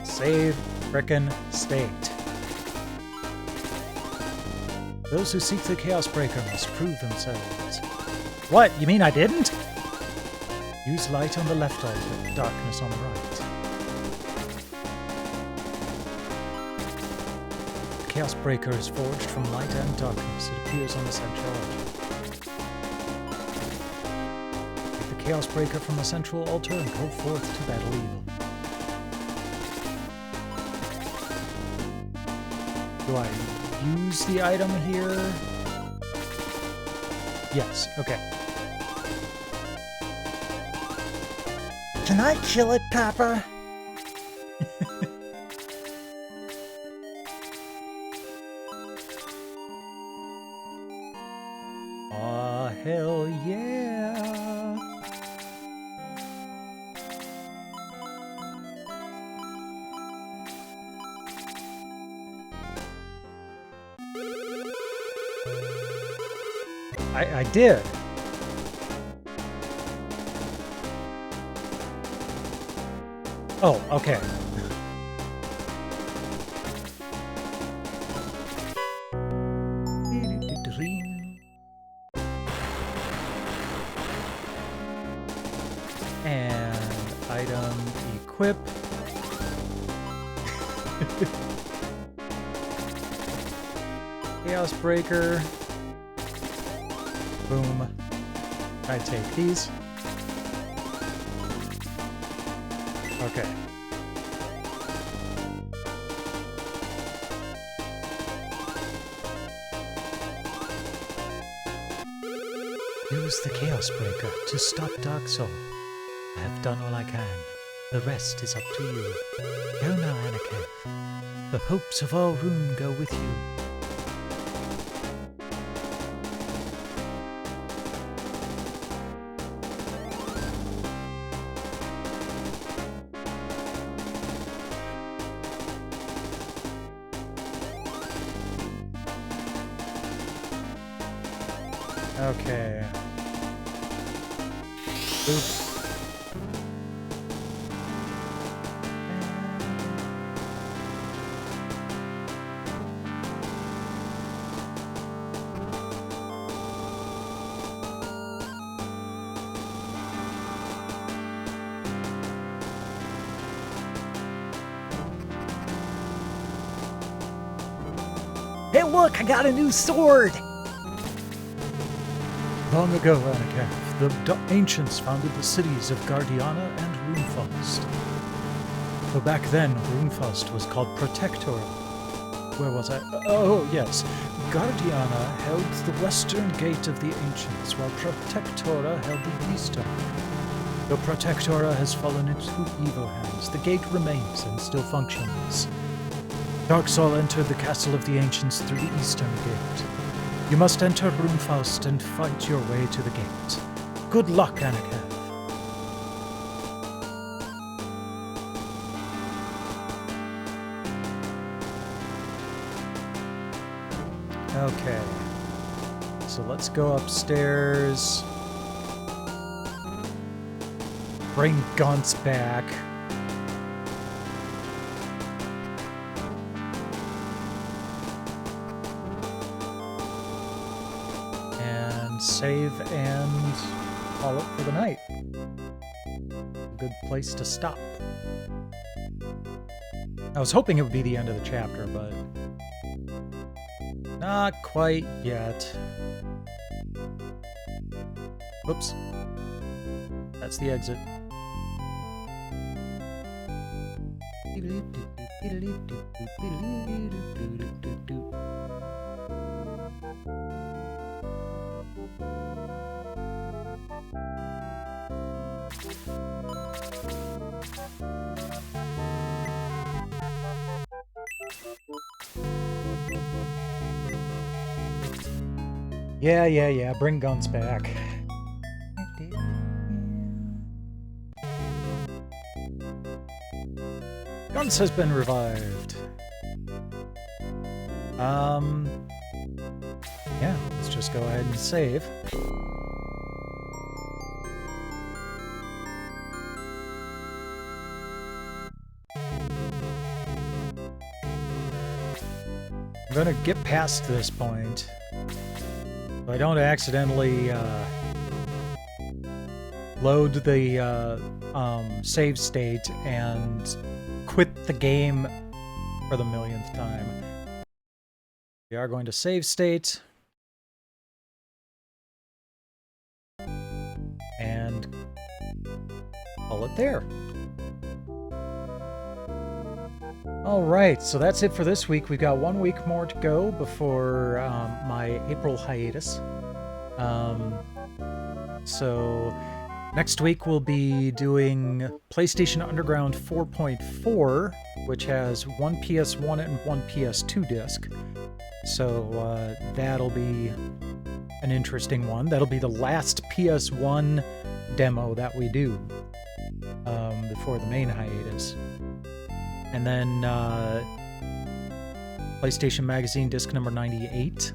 Save frickin' state. Those who seek the Chaos Breaker must prove themselves. What? You mean I didn't? Use light on the left altar, darkness on the right. The Chaos Breaker is forged from light and darkness. It appears on the central altar. Take the Chaos Breaker from the central altar and go forth to battle evil. Do I use the item here? Yes, okay. Can I kill it, Papa? Aw, hell yeah! I did. Oh, okay. And item equip. Chaos Breaker. Boom. I take these. Okay. Use the Chaos Breaker to stop Dark Soul. I have done all I can. The rest is up to you. Go now, Anakev. The hopes of all Rune go with you. Okay. Oops. Hey, look, I got a new sword! Long ago, Anakath, the ancients founded the cities of Guardiana and Runefaust. Though back then, Runefaust was called Protectora. Where was I? Oh, yes. Guardiana held the western gate of the ancients, while Protectora held the eastern. Though Protectora has fallen into evil hands, the gate remains and still functions. Darksoul entered the castle of the ancients through the eastern gate. You must enter Runefaust and fight your way to the gate. Good luck, Anakath. Okay. So let's go upstairs. Bring Gunts back. Save and call it for the night. A good place to stop. I was hoping it would be the end of the chapter, but not quite yet. Oops. That's the exit. Yeah, bring Guns back. Guns has been revived. Yeah, let's just go ahead and save. I'm gonna get past this point. So I don't accidentally load the save state and quit the game for the millionth time. We are going to save state. And call it there. Alright, so that's it for this week. We've got 1 week more to go before my April hiatus. So next week we'll be doing PlayStation Underground 4.4, which has one PS1 and one PS2 disc. So that'll be an interesting one. That'll be the last PS1 demo that we do before the main hiatus. And then PlayStation Magazine disc number 98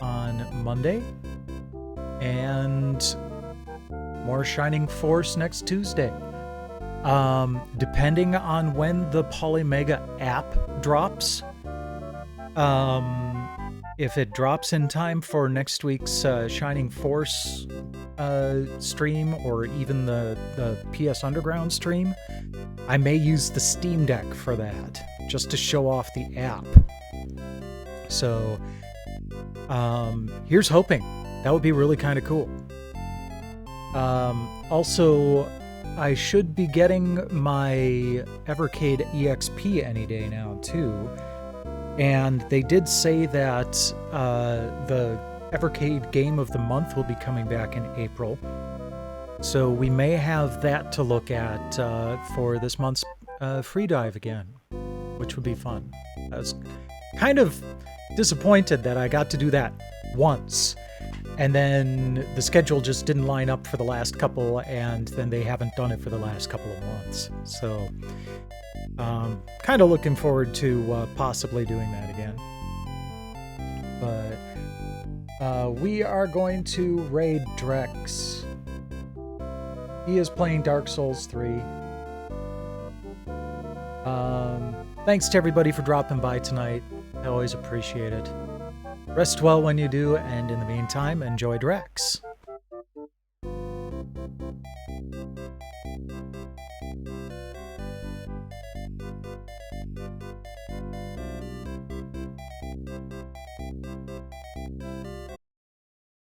on Monday. And more Shining Force next Tuesday. Depending on when the Polymega app drops, if it drops in time for next week's Shining Force stream, or even the PS Underground stream, I may use the Steam Deck for that, just to show off the app. So, here's hoping. That would be really kind of cool. Also, I should be getting my Evercade EXP any day now, too. And they did say that the Evercade Game of the Month will be coming back in April. So we may have that to look at for this month's free dive again, which would be fun. I was kind of disappointed that I got to do that once, and then the schedule just didn't line up for the last couple, and then they haven't done it for the last couple of months. So kind of looking forward to possibly doing that again. But We are going to raid Drex. He is playing Dark Souls 3. Thanks to everybody for dropping by tonight. I always appreciate it. Rest well when you do, and in the meantime, enjoy Drex.